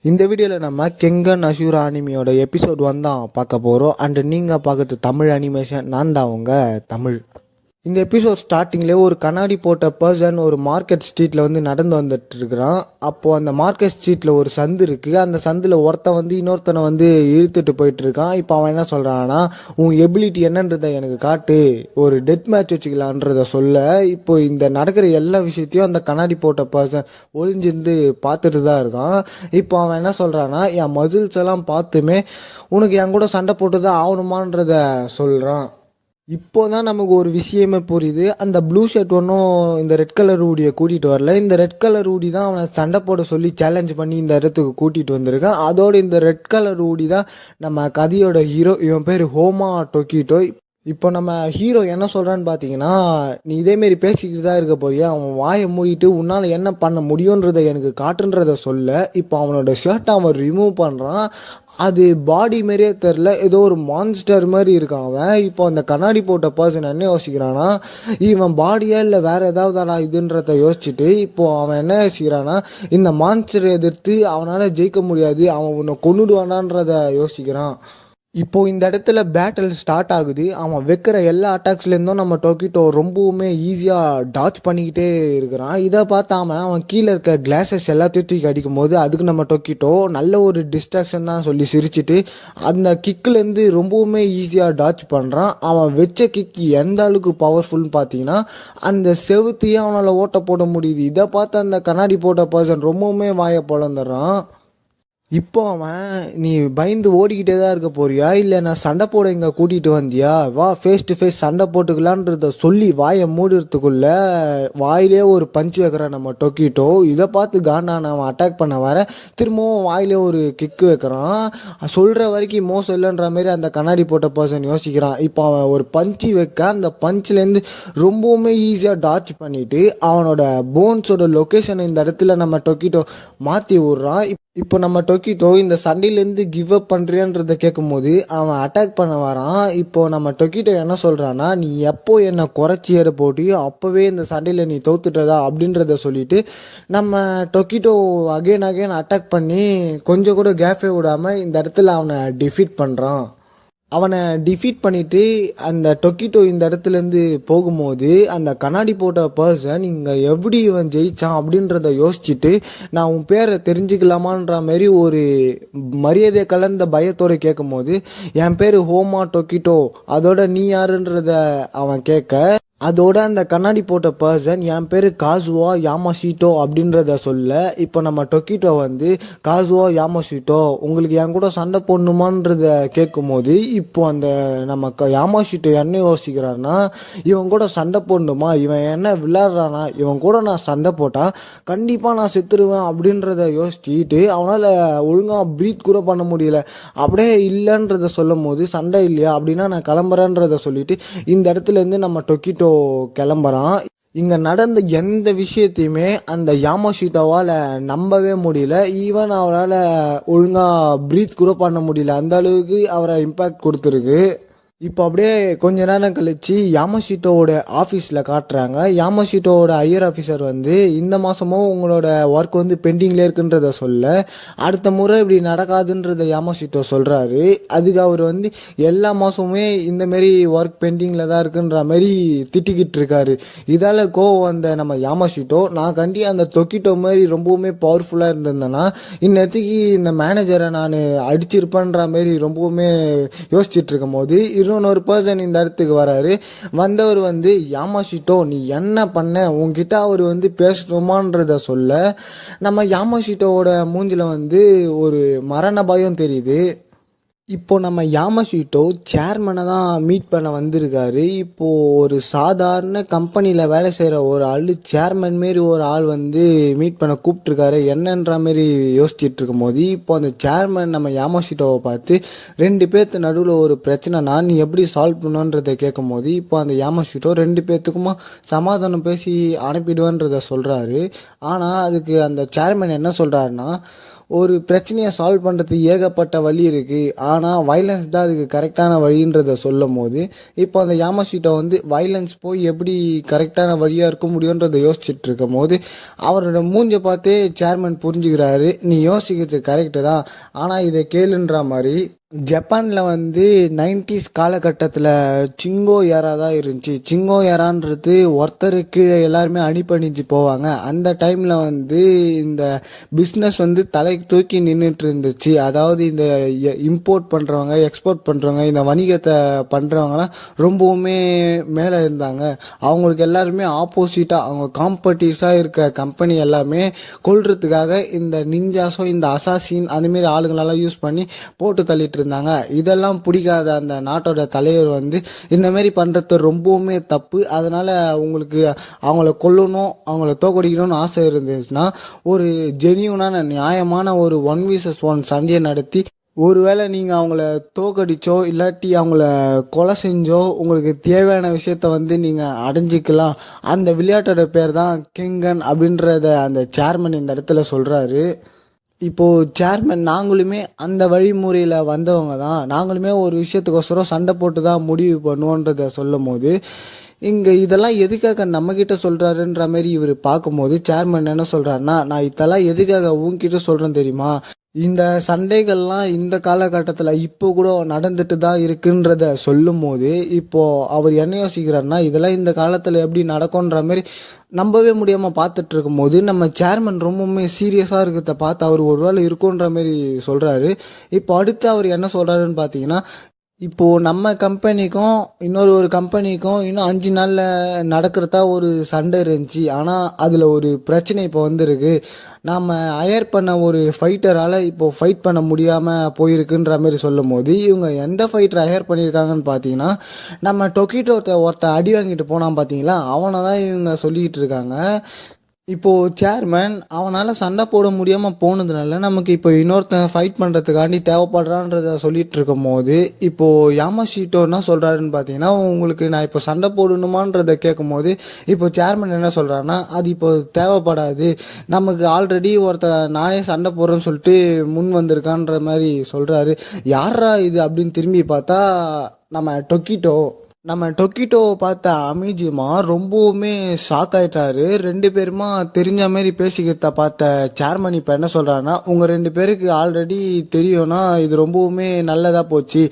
இந்த வீடியோவில் நம்ம கெங்கன் அஷூரா அனிமியோட எபிசோட் 1 தான் பார்க்க போகிறோம். அண்டு நீங்கள் பார்க்குறது தமிழ் அனிமேஷன். நான் தான் அவங்க தமிழ். இந்த எபிசோட் ஸ்டார்டிங்லேயே ஒரு கண்ணாடி போட்ட பர்சன் ஒரு மார்க்கெட் ஸ்ட்ரீட்டில் வந்து நடந்து வந்துட்டு இருக்கிறான். அப்போது அந்த மார்க்கெட் ஸ்ட்ரீட்டில் ஒரு சந்து இருக்குது. அந்த சந்தில் ஒருத்தன் வந்து இன்னொருத்தனை வந்து இழுத்துட்டு போயிட்டு இருக்கான். இப்போ அவன் என்ன சொல்கிறான்னா, உன் எபிலிட்டி என்னன்றதை எனக்கு காட்டு, ஒரு டெத் மேட்ச் வச்சுக்கலான்றத சொல்ல. இப்போ இந்த நடக்கிற எல்லா விஷயத்தையும் அந்த கண்ணாடி போட்ட பர்சன் ஒளிஞ்சிருந்து பார்த்துட்டு தான் இருக்கான். இப்போ அவன் என்ன சொல்கிறான்னா, என் மசில்ஸ் எல்லாம் பார்த்துமே உனக்கு என் கூட சண்டை போட்டு தான் ஆகணுமான்றத சொல்கிறான். இப்போ தான் நமக்கு ஒரு விஷயமே புரியுது. அந்த ப்ளூ ஷர்ட் ஒன்றும் இந்த ரெட் கலர் ஊடியை கூட்டிகிட்டு வரல. இந்த ரெட் கலர் ஊடி தான் அவனை சண்டை போட சொல்லி சேலஞ்ச் பண்ணி இந்த இடத்துக்கு கூட்டிகிட்டு வந்திருக்கான். அதோடு இந்த ரெட் கலர் ஊடி தான் நம்ம கதையோட ஹீரோ. இவன் பேர் ஹோமா டொக்கிட்டோ. இப்போ நம்ம ஹீரோ என்ன சொல்கிறான்னு பார்த்தீங்கன்னா, நீ இதேமாரி பேசிக்கிட்டு தான் இருக்க போறியா, அவன் வாயை மூடிட்டு உன்னால் என்ன பண்ண முடியுன்றதை எனக்கு காட்டுன்றதை சொல்ல. இப்போ அவனோட ஷர்ட்டை அவன் ரிமூவ் பண்ணுறான். அது பாடி மாரியே தெரில, ஏதோ ஒரு மான்ஸ்டர் மாதிரி இருக்கான் அவன். இப்போ அந்த கண்ணாடி போட்ட பர்சன் என்ன யோசிக்கிறான்னா, இவன் பாடியா இல்லை வேறு ஏதாவதாடா இதுன்றத யோசிச்சுட்டு இப்போ அவன் என்ன யோசிக்கிறான்னா, இந்த மான்ஸ்டரை எதிர்த்து அவனால் ஜெயிக்க முடியாது, அவன் உன்னை கொன்னுடுவானான்றதை யோசிக்கிறான். இப்போது இந்த இடத்துல பேட்டில் ஸ்டார்ட் ஆகுது. அவன் வைக்கிற எல்லா அட்டாக்ஸ்லேருந்தும் நம்ம டொக்கிட்டோ ரொம்பவுமே ஈஸியாக டாச் பண்ணிக்கிட்டே இருக்கிறான். இதை பார்த்தாம அவன் கீழே இருக்க கிளாஸஸ் எல்லாத்தையும் தூக்கி அடிக்கும் போது அதுக்கு நம்ம டொக்கிட்டோ நல்ல ஒரு டிஸ்ட்ராக்ஷன் தான் சொல்லி சிரிச்சிட்டு அந்த கிக்கிலேருந்து ரொம்பவுமே ஈஸியாக டாச் பண்ணுறான். அவன் வச்ச கிக் எந்த அளவுக்கு பவர்ஃபுல்னு பார்த்தீங்கன்னா, அந்த செவுத்தையே அவனால் ஓட்ட போட முடியுது. இதை பார்த்து அந்த கண்ணாடி போட்ட பர்சன் ரொம்பவுமே வாயை பொழந்துடுறான். இப்போ அவன், நீ பயந்து ஓடிக்கிட்டே தான் இருக்க போறியா, இல்லை நான் சண்டை போட இங்கே கூட்டிகிட்டு வந்தியா, வா ஃபேஸ் டு ஃபேஸ் சண்டை போட்டுக்கலான்றத சொல்லி வாயை மூடுறதுக்குள்ள வாயிலே ஒரு பஞ்சு வைக்கிறான் நம்ம டொக்கிட்டோ. இதை பார்த்து காண்டான அவன் அட்டாக் பண்ண வர திரும்பவும் வாயிலே ஒரு கிக்கு வைக்கிறான். சொல்கிற வரைக்கும் மோசம் இல்லைன்ற மாதிரி அந்த கண்ணாடி போட்ட பர்சன் யோசிக்கிறான். இப்போ அவன் ஒரு பஞ்சு வைக்க அந்த பஞ்சிலேருந்து ரொம்பவுமே ஈஸியாக டாச் பண்ணிவிட்டு அவனோட போன்ஸோட லொக்கேஷனை இந்த இடத்துல நம்ம டொக்கிட்டோ மாற்றி விட்றான். இப்போ நம்ம டொக்கிட்டோ இந்த சண்டையிலேருந்து கிவ் அப் பண்ணுறியான்றதை கேட்கும் போது அவன் அட்டாக் பண்ண வரான். இப்போ நம்ம டொக்கிட்டோ என்ன சொல்கிறான்னா, நீ எப்போ என்னை குறைச்சி எடை போட்டியோ அப்போவே இந்த சண்டையில் நீ தோத்துட்டதா அப்படின்றத சொல்லிட்டு நம்ம டொக்கிட்டோ அகைன் அட்டாக் பண்ணி கொஞ்சம் கூட கேஃபே விடாமல் இந்த இடத்துல அவனை டிஃபீட் பண்ணுறான். அவனை டிஃபீட் பண்ணிவிட்டு அந்த டொக்கிட்டோ இந்த இடத்துலேருந்து போகும்போது அந்த கண்ணாடி போட்ட பர்சன் இங்கே எப்படி இவன் ஜெயித்தான் அப்படின்றத யோசிச்சுட்டு, நான் உன் பேரை தெரிஞ்சுக்கலாமான்ற மாதிரி ஒரு மரியாதை கலந்த பயத்தோடு கேட்கும் போது, என் பேர் ஹோமா டொக்கிட்டோ, அதோட நீ யாருன்றத அவன் கேட்க, அதோட அந்த கண்ணாடி போட்ட பர்சன் என் பேர் காசுவா யாமாஷிட்டோ அப்படின்றத சொல்ல. இப்போ நம்ம டொக்கிட்டோ வந்து, காசுவா யாமாஷிட்டோ உங்களுக்கு என் கூட சண்டை போடணுமான்றத கேட்கும் போது இப்போ அந்த நம்ம யாமாஷிட்டோ என்ன யோசிக்கிறான்னா, இவன் கூட சண்டை போடணுமா, இவன் என்ன விளையாடுறானா, இவன் கூட நான் சண்டை போட்டால் கண்டிப்பாக நான் செத்துருவேன் அப்படின்றத யோசிச்சுட்டு அவனால் ஒழுங்காக ப்ரீத் கூட பண்ண முடியல. அப்படியே இல்லைன்றத சொல்லும் போது, சண்டை இல்லையா அப்படின்னா நான் கிளம்புறேன்றத சொல்லிட்டு இந்த இடத்துலேருந்து நம்ம டொக்கிட்டோ கிளம்புறான். இங்கே நடந்த எந்த விஷயத்தையுமே அந்த யாமாஷிட்டோவால் நம்பவே முடியல. ஈவன் அவரால் ஒழுங்காக ப்ரீத் கூட பண்ண முடியல. அந்த அளவுக்கு அவரை இம்பேக்ட் கொடுத்துருக்கு. இப்போ அப்படியே கொஞ்ச நேரம் கழித்து யாமாஷிட்டோவோட ஆஃபீஸில் காட்டுறாங்க. யாமாஷிட்டோவோட ஹையர் ஆஃபீஸர் வந்து, இந்த மாதமும் உங்களோட ஒர்க் வந்து பெண்டிங்கில் இருக்குன்றத சொல்ல, அடுத்த முறை இப்படி நடக்காதுன்றத யாமாஷிட்டோ சொல்கிறாரு. அதுக்கு அவர் வந்து எல்லா மாதமுமே இந்தமாரி ஒர்க் பெண்டிங்கில் தான் இருக்குன்ற மாதிரி திட்டிக்கிட்டு இருக்காரு. இதால் கோவம் வந்த நம்ம யாமாஷிட்டோ, நான் கண்டி அந்த டொக்கிட்டோ மாதிரி ரொம்பவுமே பவர்ஃபுல்லாக இருந்திருந்தேன்னா இன்னத்துக்கு இந்த மேனேஜரை நான் அடிச்சிருப்பேன்ற மாதிரி ரொம்பவுமே யோசிச்சுட்டு இருக்கும் போது இன்னொரு பர்சன் இந்த இடத்துக்கு வராரு. வந்தவர் வந்து, யாமாஷிட்டோ நீ என்ன பண்ண, உங்ககிட்ட அவர் வந்து பேசணுமான்றத சொல்ல, நம்ம யாமாஷிட்டோவோட மூஞ்சில் வந்து ஒரு மரண பயம் தெரியுது. இப்போ நம்ம யாமாஷிட்டோ சேர்மனை தான் மீட் பண்ண வந்திருக்காரு. இப்போது ஒரு சாதாரண கம்பெனியில் வேலை செய்கிற ஒரு ஆள் சேர்மன் மாரி ஒரு ஆள் வந்து மீட் பண்ண கூப்பிட்ருக்காரு. என்னன்ற மாரி யோசிச்சுட்டு இருக்கும் போது இப்போ அந்த சேர்மன் நம்ம யாமாஷிட்டோவை பார்த்து, 2 பேர்த்து நடுவில் ஒரு பிரச்சனைனா நீ எப்படி சால்வ் பண்ணுன்றதை கேட்கும் போது இப்போ அந்த யாமாஷிட்டோ 2 பேர்த்துக்குமா சமாதானம் பேசி அனுப்பிடுவேன்றதை சொல்கிறாரு. ஆனால் அதுக்கு அந்த சேர்மன் என்ன சொல்கிறாருன்னா, ஒரு பிரச்சனையை சால்வ் பண்ணுறதுக்கு ஏகப்பட்ட வழி இருக்குது, ஆனால் வைலன்ஸ் தான் அதுக்கு கரெக்டான வழின்றதை சொல்லும் போது இப்போ அந்த யாமஷிட்டோ வந்து வைலன்ஸ் போய் எப்படி கரெக்டான வழியாக இருக்க முடியுன்றதை யோசிச்சுட்டு இருக்கும் போது அவரோட மூஞ்சை பார்த்தே சேர்மன் புரிஞ்சுக்கிறாரு, நீ யோசிக்கிறது கரெக்டு தான், ஆனால் இதை கேளுன்ற மாதிரி. ஜப்பானில் வந்து 90s காலகட்டத்தில் சிங்கோ ஏரா தான் இருந்துச்சு. சிங்கோ ஏரான்றது ஒருத்தருக்கு எல்லாருமே அடிபணிஞ்சு போவாங்க. அந்த டைமில் வந்து இந்த பிஸ்னஸ் வந்து தலைக்கு தூக்கி நின்றுட்டு இருந்துச்சு. அதாவது இந்த இம்போர்ட் பண்ணுறவங்க, எக்ஸ்போர்ட் பண்ணுறவங்க, இந்த வணிகத்தை பண்ணுறவங்கலாம் ரொம்பவுமே மேலே இருந்தாங்க. அவங்களுக்கு எல்லாருமே ஆப்போசிட்டாக அவங்க காம்படிட்டாக இருக்க கம்பெனி எல்லாமே கொல்றதுக்காக இந்த நிஞ்சாஸோ இந்த அசாசின் அந்தமாரி ஆளுங்களெல்லாம் யூஸ் பண்ணி போட்டு தள்ளிட்டு இருந்தாங்க. இதெல்லாம் பிடிக்காத அந்த நாட்டோட தலைவர் வந்து இந்த மாதிரி பண்றது ரொம்பவுமே தப்பு, அதனால உங்களுக்கு அவங்கள கொல்லணும், அவங்கள தோக்கடிக்கணும்னு ஆசை இருந்துச்சுன்னா ஒரு ஜெனியூனான நியாயமான ஒரு 1vs1 சண்டையை நடத்தி ஒருவேளை நீங்கள் அவங்கள தோக்கடிச்சோ இல்லாட்டி அவங்கள கொலை செஞ்சோ உங்களுக்கு தேவையான விஷயத்த வந்து நீங்கள் அடைஞ்சிக்கலாம். அந்த விளையாட்டோட பேர் தான் கிங்கன் அப்படின்றத அந்த சேர்மன் இந்த இடத்துல சொல்கிறாரு. இப்போது சேர்மன் நாங்களுமே அந்த வழிமுறையில் வந்தவங்க தான், நாங்களுமே ஒரு விஷயத்துக்கோசரம் சண்டை போட்டு தான் முடிவு பண்ணுவோன்றதை சொல்லும் போது இங்கே இதெல்லாம் எதுக்காக நம்மக்கிட்ட சொல்கிறாருன்ற மாதிரி இவர் பார்க்கும்போது சேர்மன் என்ன சொல்கிறாருன்னா, நான் இதெல்லாம் எதுக்காக உங்ககிட்ட சொல்கிறேன் தெரியுமா, இந்த சண்டைகள்லாம் இந்த காலகட்டத்தில் இப்போ கூட நடந்துட்டு தான் இருக்குன்றத சொல்லும் போது இப்போது அவர் என்ன யோசிக்கிறாருன்னா, இதெல்லாம் இந்த காலத்தில் எப்படி நடக்கும்ன்ற மாதிரி நம்பவே முடியாமல் பார்த்துட்டு இருக்கும்போது நம்ம சேர்மன் ரொம்பவுமே சீரியஸாக இருக்கிறத பார்த்து அவர் ஒரு வேளை இருக்குன்ற மாதிரி சொல்கிறாரு. இப்போ அடுத்து அவர் என்ன சொல்கிறாருன்னு பார்த்தீங்கன்னா, இப்போது நம்ம கம்பெனிக்கும் ஒரு கம்பெனிக்கும் இன்னும் 5 நாளில் நடக்கிறதா ஒரு சண்டை இருந்துச்சு. ஆனால் அதில் ஒரு பிரச்சனை இப்போ வந்துருக்கு. நாம் ஹையர் பண்ண ஒரு ஃபைட்டரால் இப்போது ஃபைட் பண்ண முடியாமல் போயிருக்குன்ற மாதிரி சொல்லும் போது இவங்க எந்த ஃபைட்டரை ஹையர் பண்ணியிருக்காங்கன்னு பார்த்தீங்கன்னா, நம்ம டொக்கிட்டோ ஒருத்தன் அடி வாங்கிட்டு போனான் பார்த்தீங்களா, அவனை தான் இவங்க சொல்லிக்கிட்டு இருக்காங்க. இப்போது சேர்மன் அவனால் சண்டை போட முடியாமல் போனதுனால நமக்கு இப்போ இன்னொருத்தன் ஃபைட் பண்ணுறதுக்காண்டி தேவைப்படுறான்றத சொல்லிட்டு இருக்கும் போது இப்போது யாமஷிட்டோ என்ன சொல்கிறாருன்னு பார்த்தீங்கன்னா, உங்களுக்கு நான் இப்போ சண்டை போடணுமான்றதை கேட்கும் போது இப்போ சேர்மன் என்ன சொல்கிறாருன்னா, அது இப்போ தேவைப்படாது, நமக்கு ஆல்ரெடி நானே சண்டை போடுறேன்னு சொல்லிட்டு முன் வந்திருக்கான்ற மாதிரி சொல்கிறாரு. யாரா இது அப்படின்னு திரும்பி பார்த்தா நம்ம டொக்கிட்டோவை பார்த்த அமிஜிமா ரொம்பவுமே ஷாக் ஆகிட்டாரு. 2 பேருமா தெரிஞ்ச மாரி பேசிக்கிறத பார்த்த சேர்மன் இப்போ என்ன சொல்கிறாருன்னா, உங்கள் 2 பேருக்கு ஆல்ரெடி தெரியும்னா இது ரொம்பவுமே நல்லதாக போச்சு,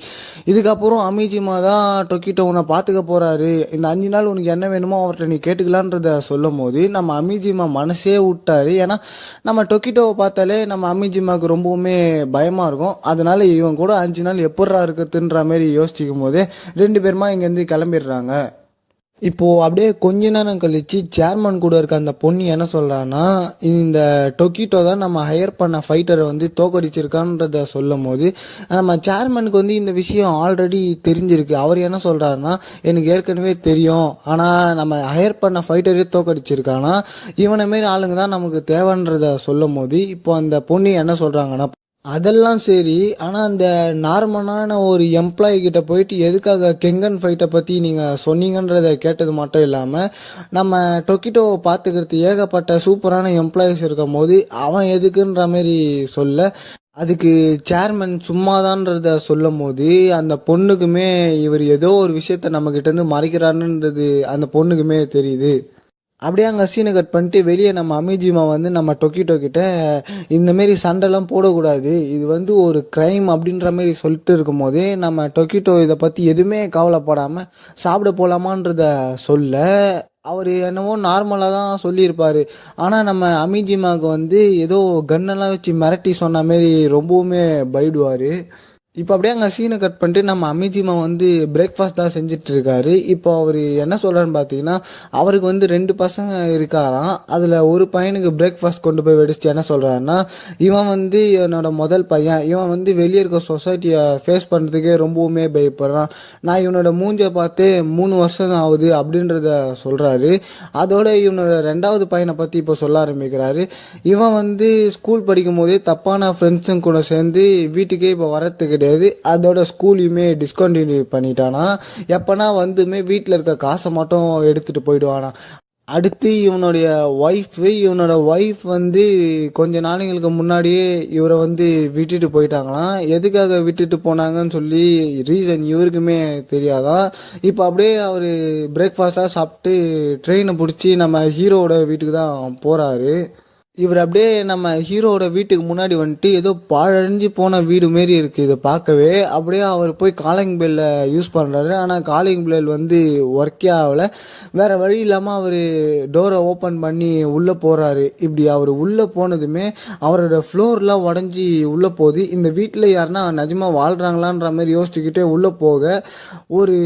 இதுக்கப்புறம் அமிஜிமா தான் டொக்கிட்டோ உன்னை பார்த்துக்க போகிறாரு, இந்த 5 நாள் உனக்கு என்ன வேணுமோ அவர்கிட்ட நீ கேட்டுக்கலான்றத சொல்லும் போது நம்ம அமிஜிமா மனசே விட்டாரு. ஏன்னா நம்ம டொக்கிட்டோவை பார்த்தாலே நம்ம அமிஜிமாவுக்கு ரொம்பவுமே பயமாக இருக்கும். அதனால இவன் கூட 5 நாள் எப்பட்றா இருக்குதுன்ற மாதிரி யோசிக்கும் போது 2 பேருமா இங்கேருந்து கிளம்பிடுறாங்க. இப்போது அப்படியே கொஞ்ச நேரம் கழிச்சு சேர்மன் கூட இருக்க அந்த பொண்ணு என்ன சொல்கிறான்னா, இந்த டொக்கிட்டோ தான் நம்ம ஹையர் பண்ண ஃபைட்டரை வந்து தோக்கடிச்சிருக்கான்றத சொல்லும் போது நம்ம சேர்மனுக்கு வந்து இந்த விஷயம் ஆல்ரெடி தெரிஞ்சிருக்கு. அவர் என்ன சொல்கிறாருன்னா, எனக்கு ஏற்கனவே தெரியும், ஆனால் நம்ம ஹையர் பண்ண ஃபைட்டரே தோக்கடிச்சிருக்கானா, இவனை மாரி ஆளுங்க தான் நமக்கு தேவைன்றத சொல்லும் போது இப்போ அந்த பொண்ணு என்ன சொல்கிறாங்கன்னா, அதெல்லாம் சரி, ஆனால் அந்த நார்மலான ஒரு எம்ப்ளாயி கிட்ட போயிட்டு எதுக்காக கெங்கன் ஃபைட்டை பற்றி நீங்கள் சொன்னீங்கன்றதை கேட்டது மட்டும் இல்லாமல் நம்ம டொக்கிட்டோவை பார்த்துக்கிறது ஏகப்பட்ட சூப்பரான எம்ப்ளாயிஸ் இருக்கும் போது அவன் எதுக்குன்ற மாதிரி சொல்ல அதுக்கு சேர்மன் சும்மாதான்றத சொல்லும் போது அந்த பொண்ணுக்குமே இவர் ஏதோ ஒரு விஷயத்த நம்மக்கிட்டேருந்து மறைக்கிறாருன்றது அந்த பொண்ணுக்குமே தெரியுது. அப்படியே அங்கே சீனை கட் பண்ணிட்டு வெளியே நம்ம அமிஜிமா வந்து நம்ம டொக்கிட்டோ கிட்ட இந்தமாரி சண்டைலாம் போடக்கூடாது, இது வந்து ஒரு க்ரைம் அப்படின்ற மாதிரி சொல்லிட்டு இருக்கும் போதே நம்ம டொக்கிட்டோ இதை பற்றி எதுவுமே கவலைப்படாமல் சாப்பிட போகலாமான்றத சொல்ல அவர் என்னவோ நார்மலாக தான் சொல்லியிருப்பார். ஆனால் நம்ம அமிஜிமாவுக்கு வந்து ஏதோ கன்னெல்லாம் வச்சு மிரட்டி சொன்ன மாரி ரொம்பவுமே பயப்படுவார். இப்போ அப்படியே அங்கே சீனை கட் பண்ணிட்டு நம்ம அமிஜிமா வந்து பிரேக்ஃபாஸ்ட் தான் செஞ்சிட்ருக்காரு. இப்போ அவர் என்ன சொல்கிறான்னு பார்த்தீங்கன்னா, அவருக்கு வந்து 2 பசங்க இருக்காராம். அதில் ஒரு பையனுக்கு பிரேக்ஃபாஸ்ட் கொண்டு போய் வெடிச்சுட்டு என்ன சொல்கிறாருன்னா, இவன் வந்து என்னோட முதல் பையன், இவன் வந்து வெளியே இருக்க சொசைட்டியை ஃபேஸ் பண்ணுறதுக்கே ரொம்பவுமே பயப்படுறான், நான் இவனோட மூஞ்சை பார்த்து 3 வருஷம் ஆகுது அப்படின்றத சொல்கிறாரு. அதோட இவனோட 2வது பையனை பற்றி இப்போ சொல்ல ஆரம்பிக்கிறாரு. இவன் வந்து ஸ்கூல் படிக்கும் போதே தப்பான ஃப்ரெண்ட்ஸுங்க கூட சேர்ந்து வீட்டுக்கே இப்போ வரத்துக்கு கிடையாது, அதோட ஸ்கூலையுமே டிஸ்கண்டினியூ பண்ணிட்டானா, எப்பனா வந்துமே வீட்டில் இருக்க காசை மட்டும் எடுத்துகிட்டு போயிடுவானா. அடுத்து இவனோட ஒய்ஃப் வந்து கொஞ்ச நாளைங்களுக்கு முன்னாடியே இவரை வந்து விட்டுட்டு போயிட்டாங்களாம். எதுக்காக விட்டுட்டு போனாங்கன்னு சொல்லி ரீசன் இவருக்குமே தெரியாதான். இப்போ அப்படியே அவர் பிரேக்ஃபாஸ்ட்டாக சாப்பிட்டு ட்ரெயினை பிடிச்சி நம்ம ஹீரோவோட வீட்டுக்கு தான் போகிறாரு. இவர் அப்படியே நம்ம ஹீரோவோட வீட்டுக்கு முன்னாடி வந்துட்டு ஏதோ பாழடைஞ்சு போன வீடு மாரி இருக்குது இதை பார்க்கவே. அப்படியே அவர் போய் காலிங் பெல்லை யூஸ் பண்ணுறாரு. ஆனால் காலிங் பெல் வந்து ஒர்க்கே ஆகலை. வேறு வழி இல்லாமல் அவர் டோரை ஓப்பன் பண்ணி உள்ளே போகிறாரு. இப்படி அவர் உள்ளே போனதுமே அவரோட ஃப்ளோர்லாம் உடஞ்சி உள்ளே போகுது. இந்த வீட்டில் யாருன்னா நிஜமாக வாழ்கிறாங்களான்ற மாதிரி யோசிச்சுக்கிட்டே உள்ளே போக ஒரு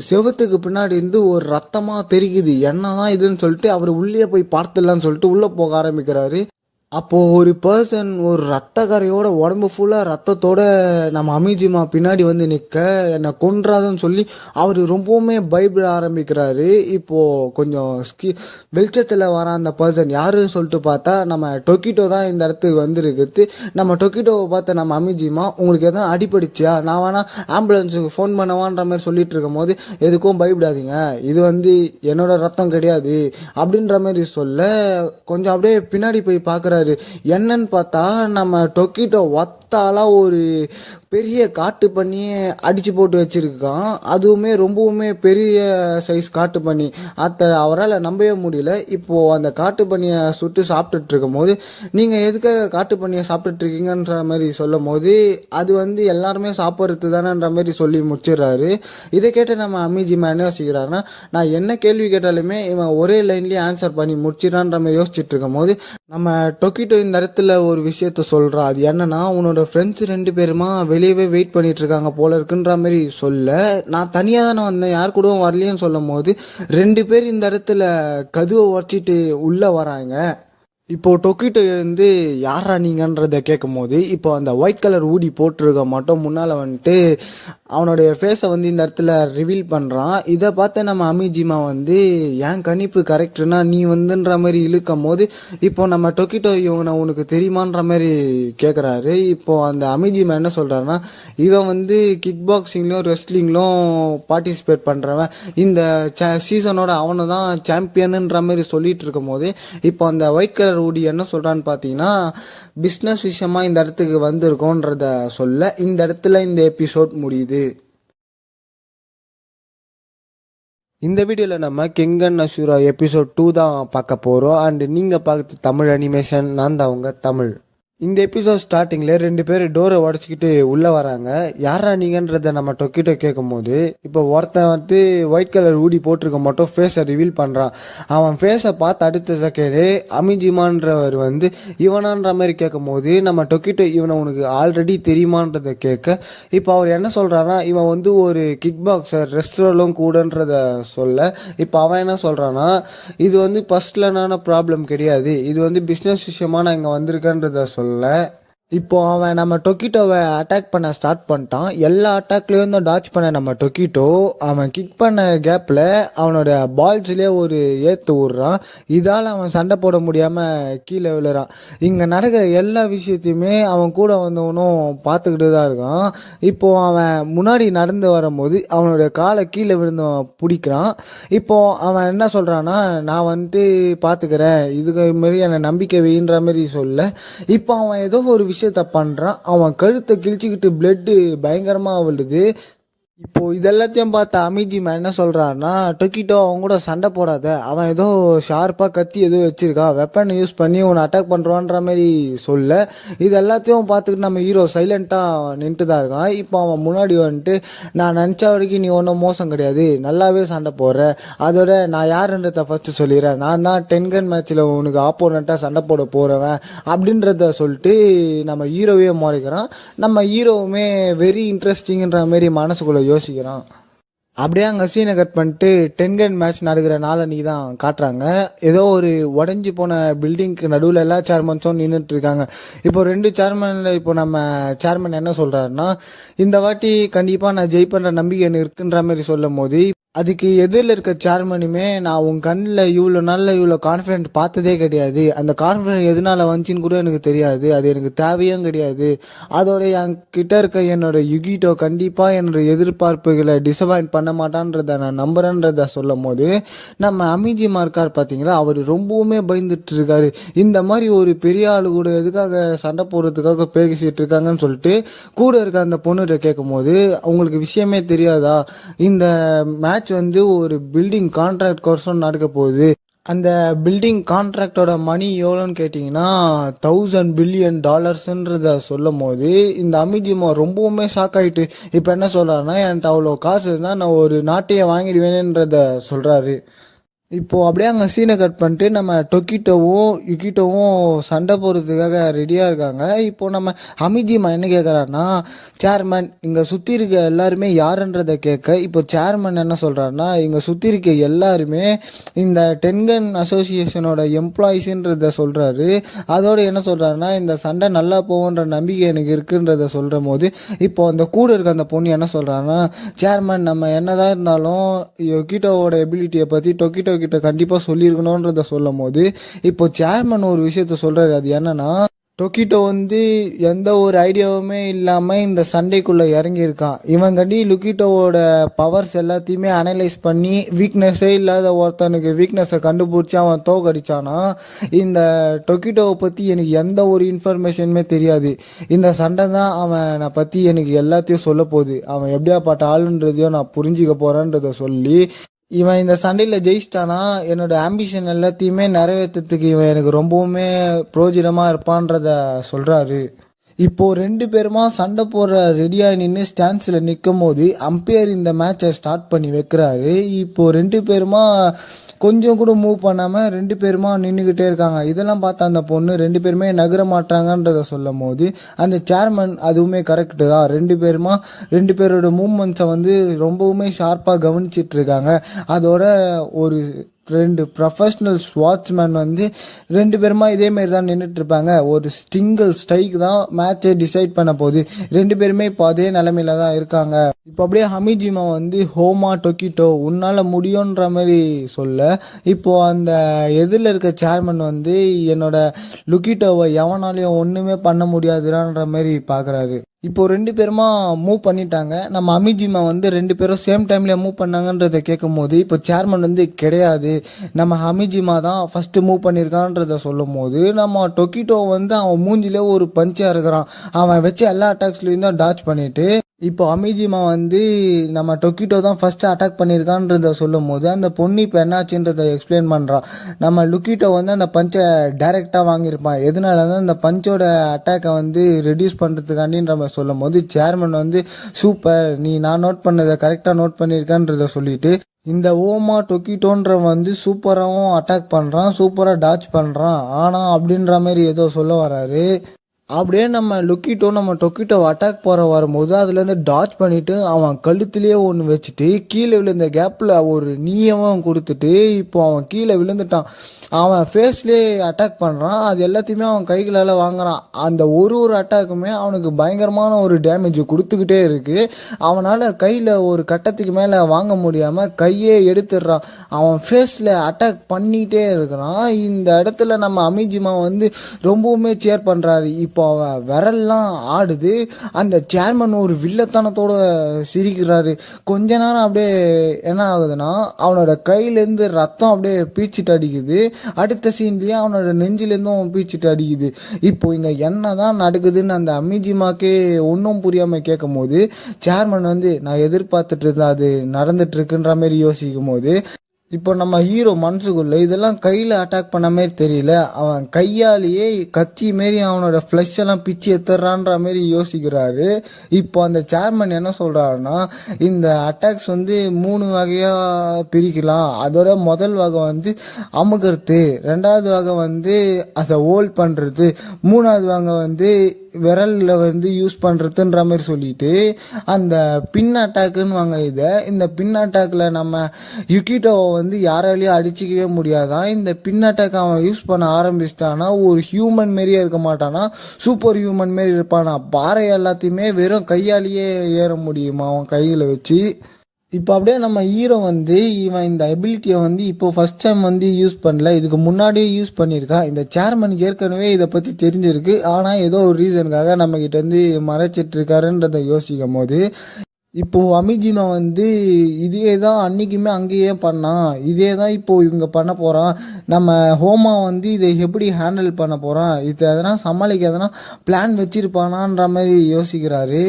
செவத்துக்கு பின்னாடி இருந்து ஒரு ரத்தமாக தெரிக்குது. என்னதான் இதுன்னு சொல்லிட்டு அவர் உள்ளே போய் பார்த்துடலான்னு சொல்லிட்டு உள்ளே போக ஆரம்பிக்கிறாரு. அப்போது ஒரு பர்சன் ஒரு ரத்த கரையோட உடம்பு ஃபுல்லாக ரத்தத்தோட நம்ம அமிஜிமா பின்னாடி வந்து நிற்க என்னை கொன்றாதுன்னு சொல்லி அவர் ரொம்பவுமே பயப்பட ஆரம்பிக்கிறாரு. இப்போது கொஞ்சம் வெளிச்சத்தில் வர அந்த பர்சன் யாருன்னு சொல்லிட்டு பார்த்தா நம்ம டொக்கிட்டோ தான் இந்த இடத்துக்கு வந்துருக்குது. நம்ம டொக்கிட்டோவை பார்த்த நம்ம அமிஜிமா, உங்களுக்கு எதனா அடிபடிச்சியா, நான் வேணா ஆம்புலன்ஸுக்கு ஃபோன் பண்ணவான்ற மாதிரி சொல்லிட்டு இருக்கும் போது, எதுக்கும் பயப்படாதீங்க, இது வந்து என்னோட ரத்தம் கிடையாது அப்படின்ற மாதிரி சொல்ல கொஞ்சம் அப்படியே பின்னாடி போய் பார்க்குறாரு. என்னன்னு பார்த்தா நம்ம டொக்கிட்டோ ஒத்தாலா ஒரு பெரிய காட்டு பண்ணியே அடிச்சு போட்டு வச்சிருக்கான். அதுவுமே ரொம்பவுமே பெரிய சைஸ் காட்டு பண்ணி. அவரால் நம்பவே முடியல. இப்போது அந்த காட்டு பண்ணியை சுட்டு சாப்பிட்டுட்டு இருக்கும் போது, நீங்கள் எதுக்காக காட்டு பண்ணியை சாப்பிட்டுட்டு இருக்கீங்கன்ற மாதிரி சொல்லும் போது, அது வந்து எல்லாருமே சாப்பிட்றது தானேன்ற மாதிரி சொல்லி முடிச்சிடுறாரு. இதை கேட்டு நம்ம அமிஜிமா என்ன யோசிக்கிறாருன்னா, நான் என்ன கேள்வி கேட்டாலுமே இவன் ஒரே லைன்லேயே ஆன்சர் பண்ணி முடிச்சிடான்ற மாதிரி யோசிச்சுட்டு இருக்கும் போது, நம்ம டொக்கிட்டோ இந்த இடத்துல ஒரு விஷயத்த சொல்கிறான். அது என்னன்னா, உன்னோட ஃப்ரெண்ட்ஸ் 2 பேருமா வெளியவே வெயிட் பண்ணிட்டு இருக்காங்க போல இருக்குன்ற மாதிரி சொல்ல, நான் தனியாக தானே வந்தேன், யார் கூடவும் வரலையேன்னு சொல்லும் போது 2 பேர் இந்த இடத்துல கதவை உடச்சிட்டு உள்ளே வராங்க. இப்போ டொக்கிட்டோ எழுந்து யாரா நீங்கன்றதை கேட்கும் போது, இப்போ அந்த ஒயிட் கலர் ஊடி போட்டிருக்க மட்டும் முன்னால் வந்துட்டு அவனுடைய ஃபேஸை வந்து இந்த இடத்துல ரிவீல் பண்ணுறான். இதை பார்த்து நம்ம அமிஜிமா வந்து என் கணிப்பு கரெக்டுனா நீ வந்துன்ற மாதிரி இழுக்கும் போது, இப்போ நம்ம டொக்கிட்டோ இவனை உனக்கு தெரியுமான்ற மாதிரி கேட்குறாரு. இப்போது அந்த அமிஜிமா என்ன சொல்கிறாருன்னா, இவன் வந்து கிக் பாக்ஸிங்லையும் ரெஸ்லிங்லும் பார்ட்டிசிபேட் பண்ணுறவன், இந்த சீசனோட அவனை தான் சாம்பியனுன்ற மாதிரி சொல்லிட்டு இருக்கும் போது, இப்போ அந்த ஒயிட் கலர் ஊடி என்ன சொல்கிறான்னு பார்த்தீங்கன்னா, பிஸ்னஸ் விஷயமா இந்த இடத்துக்கு வந்திருக்கோன்றத சொல்ல இந்த இடத்துல இந்த எபிசோட் முடியுது. இந்த வீடியோவில் நம்ம கெங்கன் அசுரா எபிசோட் 2 தான் பார்க்க போகிறோம். அண்ட் நீங்கள் பார்க்குறது தமிழ் அனிமேஷன். நான் தான் அவங்க தமிழ். இந்த எபிசோட் ஸ்டார்டிங்கில் 2 பேர் டோரை உடச்சிக்கிட்டு உள்ளே வராங்க. யாரா நீங்கன்றதை நம்ம டொக்கிட்டோ கேட்கும் போது, இப்போ ஒருத்தன் வந்து ஒயிட் கலர் ஊடி போட்டிருக்க மட்டும் ஃபேஸை ரிவீல் பண்ணுறான். அவன் ஃபேஸை பார்த்து அடுத்த செகண்டே அமிஜிமான்றவர் வந்து இவனான்ற மாதிரி கேட்கும் போது, நம்ம டொக்கிட்டோ இவனை உனக்கு ஆல்ரெடி தெரியுமான்றதை கேட்க, இப்போ அவர் என்ன சொல்கிறான்னா, இவன் வந்து ஒரு கிக் பாக்ஸர் ரெஸ்டரலும் கூடன்றத சொல்ல, இப்போ அவன் என்ன சொல்கிறான்னா, இது வந்து பர்சனலான ப்ராப்ளம் கிடையாது, இது வந்து பிஸ்னஸ் விஷயமா நான் இங்கே வந்திருக்கேன்றத சொல்ல, இப்போ அவன் நம்ம டொக்கிட்டோவை அட்டாக் பண்ண ஸ்டார்ட் பண்ணிட்டான். எல்லா அட்டாக்லேயும் தான் டாச் பண்ண நம்ம டொக்கிட்டோ அவன் கிக் பண்ண கேப்பில் அவனோட பால்ஸ்லேயே ஒரு ஏற்று விட்றான். இதால் அவன் சண்டை போட முடியாமல் கீழே விழுறான். இங்கே நடக்கிற எல்லா விஷயத்தையுமே அவன் கூட வந்தவனும் பார்த்துக்கிட்டு தான் இருக்கான். இப்போது அவன் முன்னாடி நடந்து வரும்போது அவனோட காலை கீழே விழுந்தவன் பிடிக்கிறான். இப்போது அவன் என்ன சொல்கிறான்னா, நான் வந்துட்டு பார்த்துக்கிறேன், இதுக்கு மாரி என்னை நம்பிக்கை வைன்ற மாதிரி சொல்ல, இப்போ அவன் ஏதோ ஒரு விஷயத்த பண்ணுறான். அவன் கழுத்தை கிழிச்சிக்கிட்டு பிளட்டு பயங்கரமாக விழுது. இப்போது இதெல்லாத்தையும் பார்த்த அமிஜிமா என்ன சொல்கிறான்னா, டொக்கிட்டோ அவன் கூட சண்டை போடாத, அவன் ஏதோ ஷார்ப்பாக கத்தி ஏதோ வச்சுருக்கான், வெப்பன் யூஸ் பண்ணி உன்னை அட்டாக் பண்ணுறான்ற மாதிரி சொல்ல, இது எல்லாத்தையும் பார்த்துக்கிட்டு நம்ம ஹீரோ சைலண்ட்டாக நின்றுட்டு தான் இருக்கான். இப்போ அவன் முன்னாடி வந்துட்டு, நான் நினச்ச வரைக்கும் நீ ஒன்றும் மோசம் கிடையாது, நல்லாவே சண்டை போடுற, அதோட நான் யாருன்றதை ஃபஸ்ட்டு சொல்லிடுறேன், நான் தான் 10 கன் மேட்ச்சில் உனக்கு ஆப்போனண்ட்டாக சண்டை போட போகிறவன் அப்படின்றத சொல்லிட்டு நம்ம ஹீரோவே முறைக்கிறான். நம்ம ஹீரோவுமே வெரி இன்ட்ரெஸ்டிங்ன்ற மாரி மனசுக்குள்ளே யோசிக்கிறான். அப்படியே அங்கே சீனை கட் பண்ணிட்டு 10 கன் மேட்ச் நடக்கிற நாளன்னைக்கு தான் காட்டுறாங்க. ஏதோ ஒரு உடஞ்சி போன பில்டிங்க்கு நடுவில் எல்லா சேர்மன்ஸும் நின்றுட்டு இருக்காங்க. இப்போ 2 சேர்மனில் இப்போ நம்ம சேர்மன் என்ன சொல்கிறாருன்னா, இந்த வாட்டி கண்டிப்பாக நான் ஜெயிப்பன்ற நம்பிக்கை எனக்கு இருக்குன்ற மாதிரி சொல்லும் போது, அதுக்கு எதிரில் இருக்க சேர்மனுமே நான் உன் கண்ணில் இவ்வளோ நாளில் இவ்வளோ கான்ஃபிடென்ட் பார்த்ததே கிடையாது, அந்த கான்ஃபிடென்ட் எதனால வந்துச்சின்னு கூட எனக்கு தெரியாது, அது எனக்கு தேவையும் கிடையாது, அதோட என் கிட்ட இருக்க என்னோட யுகிட்டோ கண்டிப்பாக என்னோட எதிர்பார்ப்புகளை டிசப்பாயிண்ட் பண்ண மாட்டான்றதை நான் நம்புறேன்றதை சொல்லும் போது நம்ம அமிஜிமா இருக்கார் பார்த்தீங்களா, அவர் ரொம்பவுமே பயந்துட்டு இருக்காரு. இந்த மாதிரி ஒரு பெரிய ஆளு கூட எதுக்காக சண்டை போடுறதுக்காக பேசிட்டு இருக்காங்கன்னு சொல்லிட்டு கூட இருக்க அந்த பொண்ணுகிட்ட கேட்கும் போது, உங்களுக்கு விஷயமே தெரியாதா, இந்த மேட்ச் வந்து ஒரு பில்டிங் கான்ட்ராக்ட் கோர்ஸும் நடக்க போகுது, அந்த பில்டிங் கான்ட்ராக்டோட மணி எவ்வளோன்னு கேட்டிங்கன்னா $1,000 பில்லியன் சொல்லும் போது இந்த அமிஜிமா ரொம்பவுமே ஷாக் ஆகிட்டு இப்போ என்ன சொல்கிறாருன்னா, என்கிட்ட அவ்வளோ காசு இருந்தால் நான் ஒரு நாட்டையே வாங்கிடுவேனேன்றத சொல்கிறாரு. இப்போது அப்படியே அங்கே சீனை கட் பண்ணிட்டு நம்ம டொக்கிட்டோவும் யுகிட்டோவும் சண்டை போடுறதுக்காக ரெடியாக இருக்காங்க. இப்போது நம்ம அமிஜிமா என்ன கேட்குறாருன்னா, சேர்மன் இங்கே சுற்றி இருக்க எல்லாருமே யாருன்றதை கேட்க, இப்போ சேர்மன் என்ன சொல்கிறாருன்னா, இங்கே சுற்றி இருக்க எல்லாருமே இந்த டென்கன் அசோசியேஷனோட எம்ப்ளாயீஸுன்றதை சொல்கிறாரு. அதோடு என்ன சொல்கிறாருன்னா, இந்த சண்டை நல்லா போகுன்ற நம்பிக்கை எனக்கு இருக்குன்றதை சொல்கிற போது இப்போ அந்த கூட இருக்க அந்த பொண்ணு என்ன சொல்கிறாருன்னா, சேர்மன் நம்ம என்னதான் இருந்தாலும் யுகிட்டோவோட எபிலிட்டியை பற்றி டொக்கிட்டோ கிட்ட கண்டிப்பாக சொல்லியிருக்கணுன்றத சொல்லும் போது இப்போ சேர்மன் ஒரு விஷயத்த சொல்கிறாரு. அது என்னன்னா, டொக்கிட்டோ வந்து எந்த ஒரு ஐடியாவுமே இல்லாமல் இந்த சண்டைக்குள்ளே இறங்கியிருக்கான். இவன் கண்டி லுக்கிட்டோவோட பவர்ஸ் எல்லாத்தையுமே அனலைஸ் பண்ணி வீக்னஸே இல்லாத ஒருத்தனுக்கு வீக்னஸை கண்டுபிடிச்சி அவன் தோக்கடிச்சானா, இந்த டொக்கிட்டோவை பற்றி எனக்கு எந்த ஒரு இன்ஃபர்மேஷனுமே தெரியாது, இந்த சண்டை தான் அவனை பற்றி எனக்கு எல்லாத்தையும் சொல்ல போகுது, அவன் எப்படியாப்பட்ட ஆளுன்றதையும் நான் புரிஞ்சிக்க போகிறேன்றதை சொல்லி இவன் இந்த சண்டையில் ஜெயிச்சிட்டானா என்னோட ஆம்பிஷன் எல்லாத்தையுமே நிறைவேற்றத்துக்கு இவன் எனக்கு ரொம்பவுமே பிரயோஜனமாக இருப்பான்றத சொல்கிறாரு. இப்போது ரெண்டு பேருமா சண்டை போடுற ரெடியாக நின்று ஸ்டாண்ட்ஸில் நிற்கும் போது அம்பையர் இந்த மேட்சை ஸ்டார்ட் பண்ணி வைக்கிறாரு. இப்போது ரெண்டு பேருமா கொஞ்சம் கூட மூவ் பண்ணாமல் ரெண்டு பேருமா நின்றுக்கிட்டே இருக்காங்க. இதெல்லாம் பார்த்தா அந்த பொண்ணு ரெண்டு பேருமே நகர மாட்டாங்கன்றத சொல்லும் போது அந்த சேர்மன் அதுவுமே கரெக்டு தான், ரெண்டு பேரோட மூமெண்ட்ஸை வந்து ரொம்பவுமே ஷார்ப்பாக கவனிச்சிட்டு இருக்காங்க. அதோட ஒரு ரெண்டு ப்ரொஃபஷ்னல் ஸ்வாட்ச்மேன் வந்து ரெண்டு பேருமா இதேமாரி தான் நின்றுட்டு இருப்பாங்க. ஒரு சிங்கிள் ஸ்ட்ரைக் தான் மேட்சை டிசைட் பண்ண போகுது. ரெண்டு பேருமே இப்போ அதே நிலைமையில தான் இருக்காங்க. இப்போ அப்படியே ஹமிஜிமா வந்து ஹோமா டொக்கிட்டோ உன்னால் முடியுன்ற மாதிரி சொல்ல, இப்போது அந்த எதிரில் இருக்க சேர்மன் வந்து என்னோட லுக்கிட்டோவை எவனாலையும் ஒன்றுமே பண்ண முடியாதுன்ற மாதிரி பார்க்குறாரு. இப்போ ரெண்டு பேருமா மூவ் பண்ணிட்டாங்க. நம்ம அமிஜிமா வந்து ரெண்டு பேரும் சேம் டைம்ல மூவ் பண்ணாங்கன்றதை கேட்கும் போது இப்போ சேர்மன் வந்து கிடையாது, நம்ம அமிஜிமா தான் ஃபர்ஸ்ட் மூவ் பண்ணியிருக்கான்றத சொல்லும் போது நம்ம டொக்கிட்டோ வந்து அவன் மூஞ்சிலே ஒரு பஞ்சாக இருக்கிறான். அவன் வச்சு எல்லா அட்டாக்ஸ்லையும் தான் டாச் பண்ணிட்டு இப்போ அமிஜிமா வந்து நம்ம டொக்கிட்டோ தான் ஃபர்ஸ்ட் அட்டாக் பண்ணியிருக்கான்றத சொல்லும் போது அந்த பொண்ணு இப்போ என்னாச்சுன்றதை எக்ஸ்பிளைன் பண்ணுறான். நம்ம லுக்கிட்டோ வந்து அந்த பஞ்சை டைரெக்டாக வாங்கியிருப்பான், எதனால தான் அந்த பஞ்சோட அட்டாக்கை வந்து ரெடியூஸ் பண்ணுறதுக்காண்டின்ற மாதிரி சொல்லும் போது சேர்மன் வந்து சூப்பர், நீ நான் நோட் பண்ணதை கரெக்டாக நோட் பண்ணியிருக்கான்றத சொல்லிட்டு இந்த ஓமா டொக்கிட்டோன்ற வந்து சூப்பராகவும் அட்டாக் பண்ணுறான், சூப்பராக டாச் பண்ணுறான், ஆனால் அப்படின்ற மாதிரி ஏதோ சொல்ல வராரு. அப்படியே நம்ம டொக்கிட்டோ அட்டாக் போகிற வரும்போது அதுலேருந்து டாச் பண்ணிவிட்டு அவன் கழுத்துலேயே ஒன்று வச்சுட்டு கீழே விழுந்த கேப்பில் ஒரு நீயவும் கொடுத்துட்டு இப்போ அவன் கீழே விழுந்துட்டான். அவன் ஃபேஸ்லேயே அட்டாக் பண்ணுறான், அது எல்லாத்தையுமே அவன் கைகளால் வாங்குறான். அந்த ஒரு அட்டாக்குமே அவனுக்கு பயங்கரமான ஒரு டேமேஜ் கொடுத்துக்கிட்டே இருக்குது. அவனால் கையில் ஒரு கட்டத்துக்கு மேலே வாங்க முடியாமல் கையே எடுத்துடுறான். அவன் ஃபேஸில் அட்டாக் பண்ணிகிட்டே இருக்கிறான். இந்த இடத்துல நம்ம அமிஜிமா வந்து ரொம்பவுமே சேர் பண்ணுறாரு. இப்போ அவன் விரல்லாம் ஆடுது. அந்த சேர்மன் ஒரு வில்லத்தனத்தோட சிரிக்கிறாரு. கொஞ்ச நேரம் அப்படியே என்ன ஆகுதுன்னா அவனோட கையிலேருந்து ரத்தம் அப்படியே பீச்சிட்டு அடிக்குது. அடுத்த சீன்லேயே அவனோட நெஞ்சிலேருந்தும் பீச்சிட்டு அடிக்குது. இப்போ இங்கே என்ன தான் நடக்குதுன்னு அந்த அமிஜிமாக்கே ஒன்றும் புரியாமல் கேட்கும் போது சேர்மன் வந்து நான் எதிர்பார்த்துட்டு இருந்தேன் அது நடந்துட்டு இருக்குன்ற மாதிரி யோசிக்கும் போது இப்போ நம்ம ஹீரோ மனசுக்குள்ள இதெல்லாம் கையில் அட்டாக் பண்ண மாதிரி தெரியல, அவன் கையாலேயே கத்தி மாரி அவனோட ஃப்ளஷ் எல்லாம் பிச்சு எத்துறான்ற மாரி யோசிக்கிறாரு. இப்போ அந்த சேர்மன் என்ன சொல்கிறாருன்னா, இந்த அட்டாக்ஸ் வந்து 3 வகையாக பிரிக்கலாம். அதோட முதல் வகை வந்து அமுகிறது, ரெண்டாவது வகை வந்து அதை ஹோல்ட் பண்ணுறது, மூணாவது வகை வந்து விரலில் வந்து யூஸ் பண்ணுறதுன்ற மாதிரி சொல்லிட்டு அந்த பின் அட்டாக்குன்னு வாங்க. இந்த பின் அட்டாக்கில் நம்ம யுகிட்டோவை வந்து யாராலையும் அடிச்சிக்கவே முடியாதான். இந்த பின் அட்டாக் அவன் யூஸ் பண்ண ஆரம்பிச்சிட்டானா ஒரு ஹியூமன் மாரியே இருக்க மாட்டானா, சூப்பர் ஹியூமன் மாரி இருப்பானா. பாறை எல்லாத்தையுமே வெறும் கையாலேயே ஏற முடியுமா அவன் கையில் வச்சு. இப்போ அப்படியே நம்ம ஹீரோ வந்து இவன் இந்த எபிலிட்டியை வந்து இப்போ ஃபர்ஸ்ட் டைம் வந்து யூஸ் பண்ணல, இதுக்கு முன்னாடியே யூஸ் பண்ணியிருக்கான். இந்த சேர்மனுக்கு ஏற்கனவே இதை பற்றி தெரிஞ்சிருக்கு, ஆனால் ஏதோ ஒரு ரீசனுக்காக நம்மக்கிட்ட வந்து மறைச்சிட்டு இருக்காருன்றதை யோசிக்கும் போது இப்போ அமிஜிமா வந்து இதே தான் அன்னைக்குமே அங்கேயே பண்ணான், இதே தான் இப்போ இவங்க பண்ண போகிறான், நம்ம ஹோமா வந்து இதை எப்படி ஹேண்டில் பண்ண போகிறான், இது எதனா சமாளிக்க எதனா பிளான் வச்சிருப்பானான்ற மாதிரி யோசிக்கிறாரு.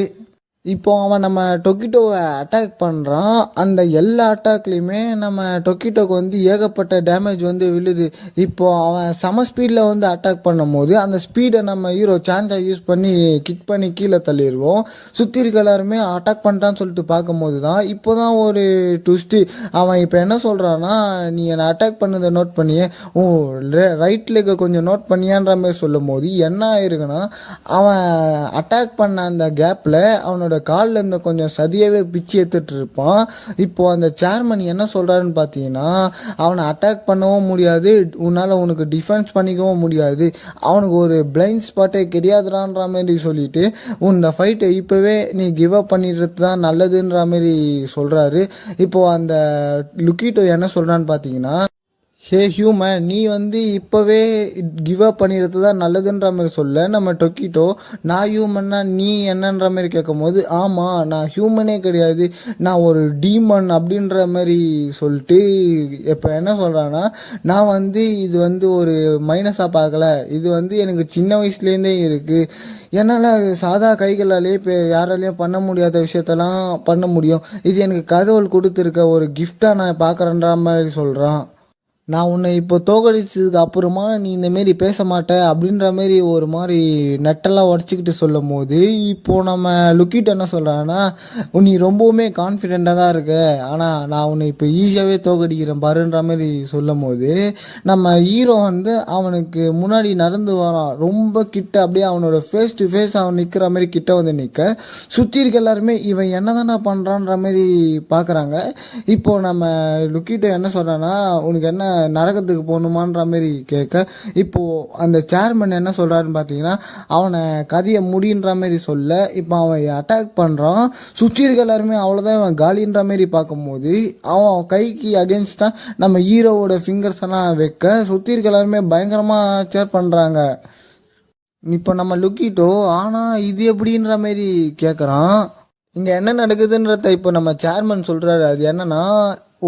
இப்போ அவன் நம்ம டொக்கிட்டோவை அட்டாக் பண்ணுறான். அந்த எல்லா அட்டாக்லேயுமே நம்ம டொக்கிட்டோக்கு வந்து ஏகப்பட்ட டேமேஜ் வந்து விழுது. இப்போ அவன் செம ஸ்பீடில் வந்து அட்டாக் பண்ணும் போது அந்த ஸ்பீடை நம்ம ஹீரோ சான்ஸை யூஸ் பண்ணி கிக் பண்ணி கீழே தள்ளிடுவோம். சுற்றி இருக்க எல்லாருமே அட்டாக் பண்ணிட்டான்னு சொல்லிட்டு பார்க்கும்போது தான் இப்போ தான் ஒரு ட்விஸ்ட்டு. அவன் இப்போ என்ன சொல்கிறான்னா, நீ என்னை அட்டாக் பண்ணதை நோட் பண்ணியே, ரைட் லெக்கை கொஞ்சம் நோட் பண்ணியான்ற மாதிரி சொல்லும் போது என்ன ஆயிருக்குன்னா, அவன் அட்டாக் பண்ண அந்த கேப்பில் அவனோட காலில் இருந்த கொஞ்சம் சதியாகவே பிச்சு எடுத்துட்டு இருப்பான். இப்போ அந்த சேர்மன் என்ன சொல்கிறாருன்னு பார்த்தீங்கன்னா, அவனை அட்டாக் பண்ணவும் முடியாது, உனக்கு டிஃபென்ஸ் பண்ணிக்கவும் முடியாது, அவனுக்கு ஒரு பிளைண்ட் ஸ்பாட்டே கிடையாதுறான்ற மாதிரி சொல்லிட்டு இந்த ஃபைட்டை இப்போவே நீ கிவ் அப் பண்ணிடுறது தான் நல்லதுன்ற மாதிரி சொல்கிறாரு. இப்போது அந்த லுக்கிட்டோ என்ன சொல்கிறான்னு பார்த்தீங்கன்னா, ஹே ஹியூமன், நீ வந்து இப்போவே கிவ் அப் பண்ணிடுறது தான் நல்லதுன்ற மாதிரி சொல்ல, நம்ம டொக்கிட்டோ நான் ஹியூமன்னா நீ என்னன்ற மாதிரி கேட்கும் போது, ஆமாம் நான் ஹியூமனே கிடையாது, நான் ஒரு டீமன் அப்படின்ற மாதிரி சொல்லிட்டு இப்போ என்ன சொல்கிறான்னா, நான் வந்து இது வந்து ஒரு மைனஸாக பார்க்கல, இது வந்து எனக்கு சின்ன வயசுலேருந்தே இருக்குது, என்னால் சாதா கைகளாலே இப்போ யாராலையும் பண்ண முடியாத விஷயத்தெல்லாம் பண்ண முடியும், இது எனக்கு கடவுள் கொடுத்துருக்க ஒரு கிஃப்டாக நான் பார்க்குறேன்ற மாதிரி சொல்கிறான். நான் உன்னை இப்போ தோக்கடிச்சதுக்கு அப்புறமா நீ இந்தமாரி பேச மாட்ட அப்படின்ற மாரி ஒரு மாதிரி நெட்டெல்லாம் உடச்சிக்கிட்டு சொல்லும் போது, இப்போது நம்ம லுக்கிட்டு என்ன சொல்கிறான்னா, நீ ரொம்பவுமே கான்ஃபிடெண்ட்டாக தான் இருக்க, ஆனால் நான் உன்னை இப்போ ஈஸியாகவே தோக்கடிக்கிறேன் பாருன்ற மாதிரி சொல்லும் போது, நம்ம ஹீரோ வந்து அவனுக்கு முன்னாடி நடந்து வரான், ரொம்ப கிட்ட அப்படியே அவனோட ஃபேஸ் டு ஃபேஸ் அவன் நிற்கிற மாதிரி கிட்ட வந்து நிற்க, சுற்றி இருக்க எல்லாருமே இவன் என்ன தானே பண்ணுறான்ற மாதிரி பார்க்குறாங்க. இப்போது நம்ம லுக்கிட்ட என்ன சொல்கிறான்னா, உனக்கு என்ன நரகத்துக்கு போகணுமான்ற மாதிரி கேட்க, இப்போது அந்த சேர்மன் என்ன சொல்கிறாருன்னு பார்த்தீங்கன்னா, அவனை கதையை முடின்ற மாதிரி சொல்ல, இப்போ அவன் அட்டாக் பண்ணுறான், சுற்றி இருக்க எல்லாருமே அவ்வளோதான் இவன் காலின்ற மாதிரி பார்க்கும்போது, அவன் கைக்கு அகேன்ஸ்டாக நம்ம ஹீரோவோட ஃபிங்கர்ஸ் எல்லாம் வைக்க, சுற்றி இருக்க எல்லாருமே பயங்கரமாக சேர் பண்ணுறாங்க. இப்போ நம்ம லுக்கிட்டோ ஆனால் இது எப்படின்ற மாதிரி கேட்குறான். இங்கே என்ன நடக்குதுன்றத இப்போ நம்ம சேர்மன் சொல்கிறாரு. அது என்னன்னா,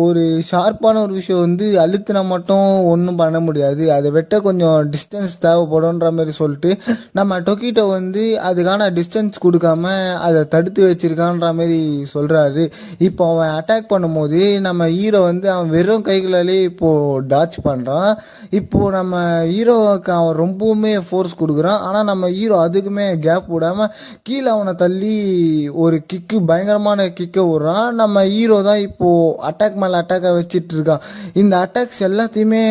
ஒரு ஷார்ப்பான ஒரு விஷயம் வந்து அழுத்தினா மட்டும் ஒன்றும் பண்ண முடியாது, அதை வெட்ட கொஞ்சம் டிஸ்டன்ஸ் தேவைப்படும்ன்ற மாதிரி சொல்லிட்டு நம்ம டொக்கிட்டோ வந்து அதுக்கான டிஸ்டன்ஸ் கொடுக்காம அதை தடுத்து வச்சிருக்கான்ற மாதிரி சொல்கிறாரு. இப்போ அவன் அட்டாக் பண்ணும்போது நம்ம ஹீரோ வந்து அவன் வெறும் கைகளாலே இப்போது டாச் பண்ணுறான். இப்போது நம்ம ஹீரோவுக்கு அவன் ரொம்பவுமே ஃபோர்ஸ் கொடுக்குறான், ஆனால் நம்ம ஹீரோ அதுக்குமே கேப் விடாமல் கீழே அவனை தள்ளி ஒரு கிக்கு, பயங்கரமான கிக்கை விடுறான். நம்ம ஹீரோ தான் இப்போது அட்டாக் மேலே அட்டாக்காக வச்சிட்டு இருக்கான். இந்த அட்டாக்ஸ் எல்லாத்தையுமே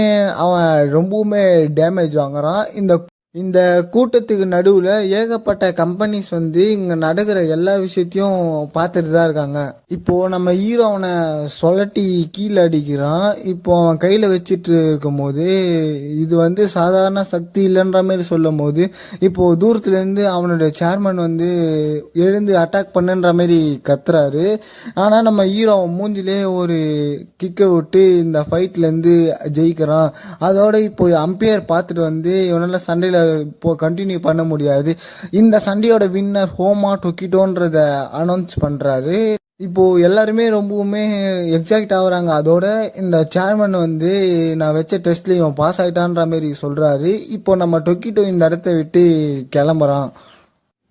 அவன் ரொம்பவுமே டேமேஜ் வாங்குறான். இந்த கூட்டத்துக்கு நடுவில் ஏகப்பட்ட கம்பெனிஸ் வந்து இங்கே நடக்கிற எல்லா விஷயத்தையும் பார்த்துட்டு தான் இருக்காங்க. இப்போது நம்ம ஹீரோ அவனை சொலட்டி கீழே அடிக்கிறான். இப்போ அவன் கையில் வச்சிட்டு இருக்கும் போது இது வந்து சாதாரண சக்தி இல்லைன்ற மாதிரி சொல்லும் போது, இப்போது தூரத்துலேருந்து அவனுடைய சேர்மன் வந்து எழுந்து அட்டாக் பண்ணுன்ற மாதிரி கத்துறாரு. ஆனால் நம்ம ஹீரோ அவன் மூஞ்சிலே ஒரு கிக்கை விட்டு இந்த ஃபைட்லேருந்து ஜெயிக்கிறான். அதோட இப்போ அம்பையர் பார்த்துட்டு வந்து இவனால் சண்டையில் இப்போ கண்டினியூ பண்ண முடியாது, இந்த சண்டையோட வின்னர் ஹோமா டொக்கிட்டோன்றத அனௌன்ஸ் பண்ணுறாரு. இப்போது எல்லாருமே ரொம்பவுமே எக்ஸைட் ஆகுறாங்க. அதோட இந்த சேர்மன் வந்து நான் வச்ச டெஸ்ட்ல இவன் பாஸ் ஆகிட்டான்ற மாதிரி சொல்கிறாரு. இப்போ நம்ம டொக்கிட்டோ இந்த இடத்த விட்டு கிளம்புறான்.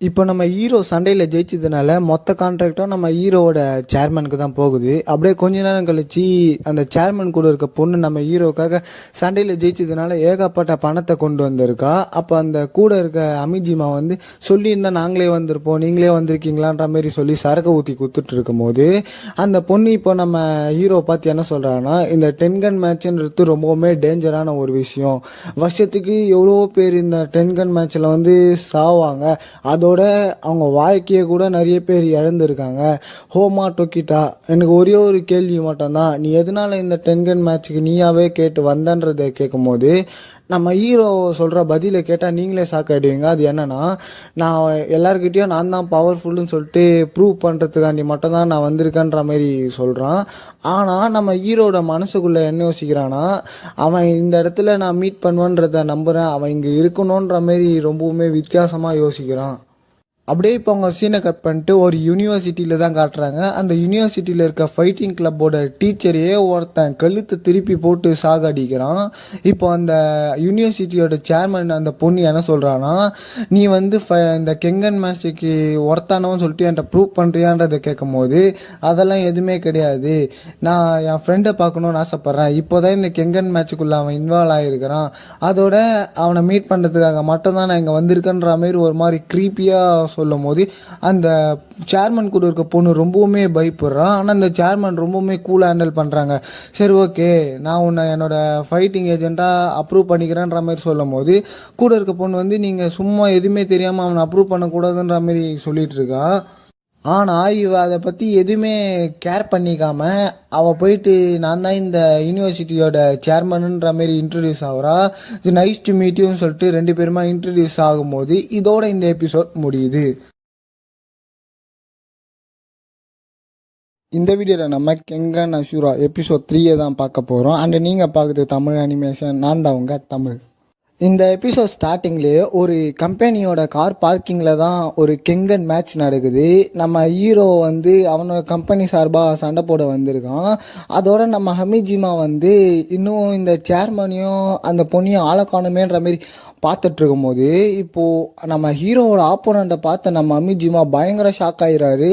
இப்போ நம்ம ஹீரோ சண்டையில் ஜெயிச்சதுனால மொத்த கான்ட்ராக்டும் நம்ம ஹீரோவோட சேர்மனுக்கு தான் போகுது. அப்படியே கொஞ்ச நேரம் கழிச்சு அந்த சேர்மன் கூட இருக்க பொண்ணு நம்ம ஹீரோவுக்காக சண்டையில் ஜெயிச்சதுனால ஏகப்பட்ட பணத்தை கொண்டு வந்திருக்கா. அப்போ அந்த கூட இருக்க அமிஜிமா வந்து சொல்லியிருந்தால் நாங்களே வந்திருப்போம், நீங்களே வந்திருக்கீங்களான்ற மாரி சொல்லி சரக்கு ஊற்றி கொடுத்துட்டு இருக்கும் போது அந்த பொண்ணு இப்போ நம்ம ஹீரோ பார்த்து என்ன சொல்கிறாங்கன்னா, இந்த 10 கன் மேட்ச்ன்றது ரொம்பவுமே டேஞ்சரான ஒரு விஷயம், வருஷத்துக்கு எவ்வளோ பேர் இந்த 10 கன் மேட்ச்சில் வந்து சாவாங்க, அதோட அவங்க வாழ்க்கையை கூட நிறைய பேர் இழந்திருக்காங்க. ஹோமா டொக்கிட்டா, எனக்கு ஒரே ஒரு கேள்வி மட்டும்தான், நீ எதனால இந்த 10 கன் மேட்ச்சுக்கு நீயாவே கேட்டு வந்தன்றதை கேட்கும் போது நம்ம ஹீரோ சொல்கிற பதிலை கேட்டால் நீங்களே சாக்காயிடுவீங்க. அது என்னன்னா, நான் எல்லாருக்கிட்டேயும் நான் தான் பவர்ஃபுல்லுன்னு சொல்லிட்டு ப்ரூவ் பண்ணுறதுக்காண்டி மட்டும்தான் நான் வந்திருக்கேன்ற மாதிரி சொல்கிறான். ஆனால் நம்ம ஹீரோட மனசுக்குள்ளே என்ன யோசிக்கிறான்னா, அவன் இந்த இடத்துல நான் மீட் பண்ணுவேன்றதை நம்புகிறேன், அவன் இங்கே இருக்கணுன்ற மாரி ரொம்பவுமே வித்தியாசமாக யோசிக்கிறான். அப்படியே இப்போ அவங்க சீனை கட் பண்ணிட்டு ஒரு யூனிவர்சிட்டியில் தான் காட்டுறாங்க. அந்த யூனிவர்சிட்டியில் இருக்க ஃபைட்டிங் கிளப்போட டீச்சரையே ஒருத்தன் கழுத்தை திருப்பி போட்டு சாகடிக்கிறான். இப்போ அந்த யூனிவர்சிட்டியோட சேர்மன் அந்த பொண்ணு என்ன சொல்கிறான்னா, நீ வந்து இந்த கெங்கன் மேட்சுக்கு ஒருத்தானவன்னு சொல்லிட்டு என்கிட்ட ப்ரூவ் பண்ணுறியான்றதை கேட்கும் போது, அதெல்லாம் எதுவுமே கிடையாது, நான் என் ஃப்ரெண்டை பார்க்கணுன்னு ஆசைப்பட்றேன், இப்போ தான் இந்த கெங்கன் மேட்சுக்குள்ளே அவன் இன்வால்வ் ஆகிருக்கிறான், அதோட அவனை மீட் பண்ணுறதுக்காக மட்டும்தான் நான் இங்கே வந்திருக்கேன்ற மாதிரி ஒரு மாதிரி க்ரீப்பியாக சொல்லும் போது அந்த சேர்மன் கூட இருக்க பொண்ணு ரொம்பவுமே பயப்படுறான். ஆனால் அந்த சேர்மன் ரொம்பவுமே கூலாக ஹேண்டில் பண்ணுறாங்க. சரி ஓகே, நான் உன்னை என்னோட ஃபைட்டிங் ஏஜெண்ட்டாக அப்ரூவ் பண்ணிக்கிறேன்ற மாதிரி சொல்லும் போது கூட இருக்க பொண்ணு வந்து நீங்கள் சும்மா எதுவுமே தெரியாமல் அவனை அப்ரூவ் பண்ணக்கூடாதுன்ற மாதிரி சொல்லிட்டு இருக்கா. ஆனால் இவ அதை பற்றி எதுவுமே கேர் பண்ணிக்காமல் அவள் போயிட்டு நான் தான் இந்த யூனிவர்சிட்டியோட சேர்மனுன்ற மாரி இன்ட்ரடியூஸ் ஆகிறா. இது நைஸ் டு மீட் யூன்னு சொல்லிட்டு 2 பேருமா இன்ட்ரடியூஸ் ஆகும்போது இதோட இந்த எபிசோட் முடியுது. இந்த வீடியோவில் நம்ம கெங்கன் அஷூரா எபிசோட் 3 தான் பார்க்க போகிறோம். அண்ட் நீங்கள் பார்க்குறது தமிழ் அனிமேஷன். நான் தான் உங்கள் தமிழ். இந்த எபிசோட் ஸ்டார்டிங்லேயே ஒரு கம்பெனியோட கார் பார்க்கிங்கில் தான் ஒரு கெங்கன் மேட்ச் நடக்குது. நம்ம ஹீரோ வந்து அவனோட கம்பெனி சார்பாக சண்டை போட வந்திருக்கான். அதோட நம்ம ஹமிஜிமா வந்து இன்னும் இந்த சேர்மனையும் அந்த பொண்ணையும் ஆளக்காணுமேன்ற மாரி பார்த்துட்ருக்கும் போது இப்போது நம்ம ஹீரோவோட ஆப்போனண்ட்டை பார்த்த நம்ம ஹமிஜிமா பயங்கர ஷாக் ஆகிறாரு.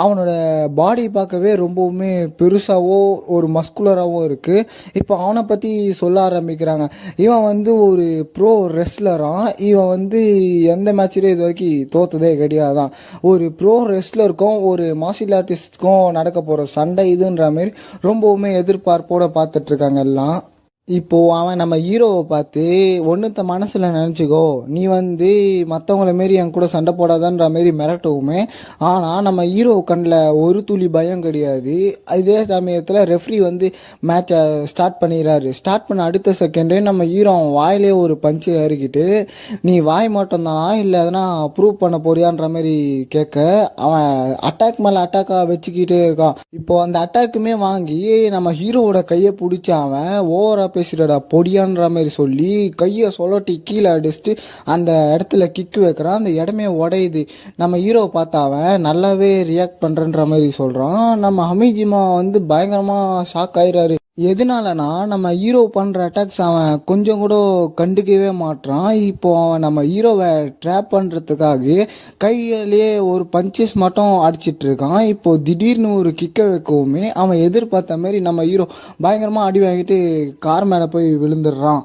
அவனோட பாடி பார்க்கவே ரொம்பவுமே பெருசாகவோ ஒரு மஸ்குலராகவும் இருக்குது. இப்போ அவனை பற்றி சொல்ல ஆரம்பிக்கிறாங்க. இவன் வந்து ஒரு ப்ரோ ரெஸ்லரான். இவன் வந்து எந்த மேட்ச்லேயும் இது வரைக்கும் தோற்றதே கிடையாதான். ஒரு ப்ரோ ரெஸ்லருக்கும் ஒரு மார்ஷியல் ஆர்டிஸ்ட்டுக்கும் நடக்க போகிற சண்டை இதுன்ற மாதிரி ரொம்பவுமே எதிர்பார்ப்போடு பார்த்துட்ருக்காங்க எல்லாம். இப்போது அவன் நம்ம ஹீரோவை பார்த்து ஒன்றுத்த மனசில் நினச்சிக்கோ, நீ வந்து மற்றவங்கள மாரி என் கூட சண்டை போடாதான்ற மாரி மிரட்டவுமே. ஆனால் நம்ம ஹீரோ கண்ணில் ஒரு துளி பயம் கிடையாது. இதே சமயத்தில் ரெஃப்ரி வந்து மேட்சை ஸ்டார்ட் பண்ணிடுறாரு. ஸ்டார்ட் பண்ண அடுத்த செகண்டே நம்ம ஹீரோ அவன் வாயிலே ஒரு பஞ்சு ஏறிக்கிட்டு, நீ வாய் மட்டும் தானா இல்லை எதனா ப்ரூவ் பண்ண போறியான்ற மாதிரி கேட்க அவன் அட்டாக் மேலே அட்டாக்காக வச்சுக்கிட்டே இருக்கான். இப்போது அந்த அட்டாக்குமே வாங்கி நம்ம ஹீரோவோட கையை பிடிச்சி அவன் ஓவராக பேசுகிறடா பொடியான்ற மாதிரி சொல்லி கையை சொல்லட்டி கீழே அடிச்சுட்டு அந்த இடத்துல கிக்கு வைக்கிறான். அந்த இடமே உடையுது. நம்ம ஹீரோவை பார்த்தா அவன் நல்லாவே ரியாக்ட் பண்ணுறன்ற மாதிரி சொல்கிறான். நம்ம ஹமிஜிமா வந்து பயங்கரமாக ஷாக் ஆயிடுறாரு. எதனாலனா நம்ம ஹீரோ பண்ணுற அட்டாக்ஸ் அவன் கொஞ்சம் கூட கண்டுக்கவே மாட்டான். இப்போ அவன் நம்ம ஹீரோவை ட்ராப் பண்ணுறதுக்காக கையிலேயே ஒரு பஞ்சஸ் மட்டும் அடிச்சிட்டு இருக்கான். இப்போது திடீர்னு ஒரு கிக்கை வைக்கவுமே அவன் எதிர்பார்த்த மாதிரி நம்ம ஹீரோ பயங்கரமாக அடி வாங்கிட்டு கார் மேலே போய் விழுந்துடுறான்.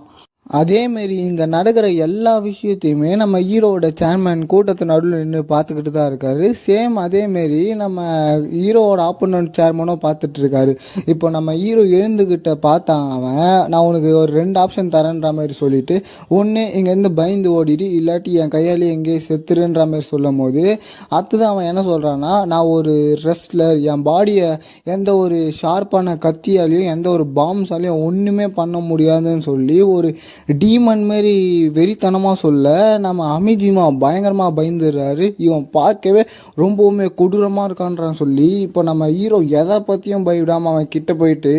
அதேமாரி இங்கே நடக்கிற எல்லா விஷயத்தையுமே நம்ம ஹீரோவோட சேர்மேன் கூட்டத்து நடுவில் நின்று பார்த்துக்கிட்டு தான் இருக்காரு. சேம் அதேமாரி நம்ம ஹீரோவோட ஆப்போனன்ட் சேர்மனும் பார்த்துட்ருக்காரு. இப்போ நம்ம ஹீரோ எழுந்துக்கிட்ட பார்த்தான் அவன், நான் உனக்கு ஒரு 2 ஆப்ஷன் தரேன்ற மாதிரி சொல்லிவிட்டு, ஒன்று இங்கேருந்து பயந்து ஓடிடு, இல்லாட்டி என் கையாலே எங்கேயே செத்துருன்ற மாதிரி சொல்லும் போது அதுதான் அவன் என்ன சொல்கிறான்னா, நான் ஒரு ரெஸ்லர், என் பாடியை எந்த ஒரு ஷார்ப்பான கத்தியாலையும் எந்த ஒரு பாம்ஸாலையும் ஒன்றுமே பண்ண முடியாதுன்னு சொல்லி ஒரு டீமன் மாரி வெறித்தனமாக சொல்ல நம்ம ஹமிஜிமா பயங்கரமாக பயந்துடுறாரு. இவன் பார்க்கவே ரொம்பவுமே கொடூரமாக இருக்கான்றான்னு சொல்லி இப்போ நம்ம ஹீரோ எதை பற்றியும் பயவிடாமல் அவன் கிட்ட போயிட்டு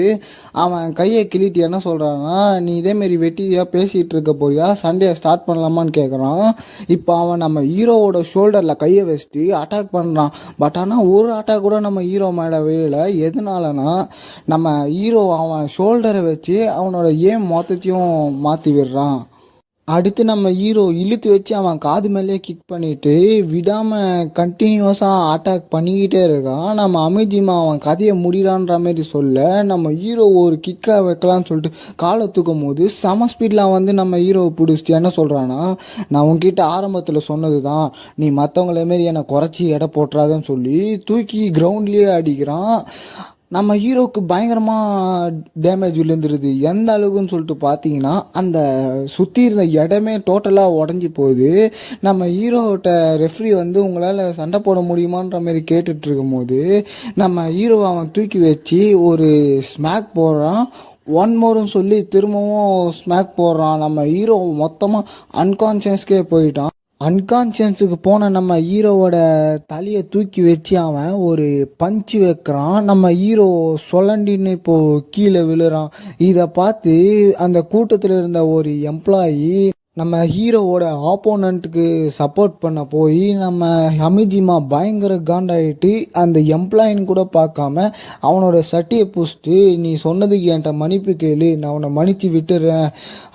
அவன் கையை கிழிட்டு என்ன சொல்கிறான்னா, நீ இதேமாரி வெட்டியாக பேசிகிட்டு இருக்க போறியா, சண்டையை ஸ்டார்ட் பண்ணலாமான்னு கேட்குறான். இப்போ அவன் நம்ம ஹீரோவோட ஷோல்டரில் கையை வச்சுட்டு அட்டாக் பண்ணுறான். பட் ஆனால் ஒரு அட்டாக் கூட நம்ம ஹீரோ மேலே விழல. எதனாலனா நம்ம ஹீரோ அவன் ஷோல்டரை வச்சு அவனோட ஏம் மொத்தத்தையும் மாற்றி விடுறான். அடுத்து நம்ம ஹீரோ இழுத்து வச்சு அவன் காது மேலேயே கிக் பண்ணிவிட்டு விடாமல் கண்டினியூஸாக அட்டாக் பண்ணிக்கிட்டே இருக்கான். நம்ம ஹமிஜிமா அவன் கதையை முடியலான்ற மாதிரி சொல்ல நம்ம ஹீரோ ஒரு கிக்காக வைக்கலான்னு சொல்லிட்டு காலை தூக்கும் போது செம ஸ்பீடில் வந்து நம்ம ஹீரோவை பிடிச்சிட்டு என்ன சொல்கிறான்னா, நான் உங்ககிட்ட ஆரம்பத்தில் சொன்னது தான், நீ மற்றவங்கள மாரி என்னை குறைச்சி எடை போட்டுறாதுன்னு சொல்லி தூக்கி கிரவுண்ட்லேயே அடிக்கிறான். நம்ம ஹீரோவுக்கு பயங்கரமாக டேமேஜ் விழுந்துருது. எந்த அளவுக்குன்னு சொல்லிட்டு பார்த்தீங்கன்னா அந்த சுற்றி இருந்த இடமே டோட்டலாக உடஞ்சி போகுது. நம்ம ஹீரோட்ட ரெஃப்ரி வந்து உங்களால் சண்டை போட முடியுமான்ற மாதிரி கேட்டுட்ருக்கும் போது நம்ம ஹீரோவை அவன் தூக்கி வச்சு ஒரு ஸ்மாக் போடுறான். ஒன் மோர்னு சொல்லி திரும்பவும் ஸ்மாக் போடுறான். நம்ம ஹீரோ மொத்தமாக அன்கான்ஷியஸ்க்கே போயிட்டான். அன்கான்ஷியஸுக்கு போன நம்ம ஹீரோவோட தலையை தூக்கி வச்சு அவன் ஒரு பஞ்சு வைக்கிறான். நம்ம ஹீரோ சொலண்டின்னு இப்போது கீழே விழுறான். இதை பார்த்து அந்த கூட்டத்தில் இருந்த ஒரு எம்ப்ளாயி நம்ம ஹீரோவோட ஆப்போனண்ட்டுக்கு சப்போர்ட் பண்ண போய் நம்ம ஹமிஜிமா பயங்கர காண்டாயிட்டு அந்த எம்ப்ளாயின்னு கூட பார்க்காம அவனோட சட்டியை பூசிட்டு, நீ சொன்னதுக்கு என்கிட்ட மன்னிப்பு கேளு, நான் அவனை மன்னிச்சு விட்டுறேன்,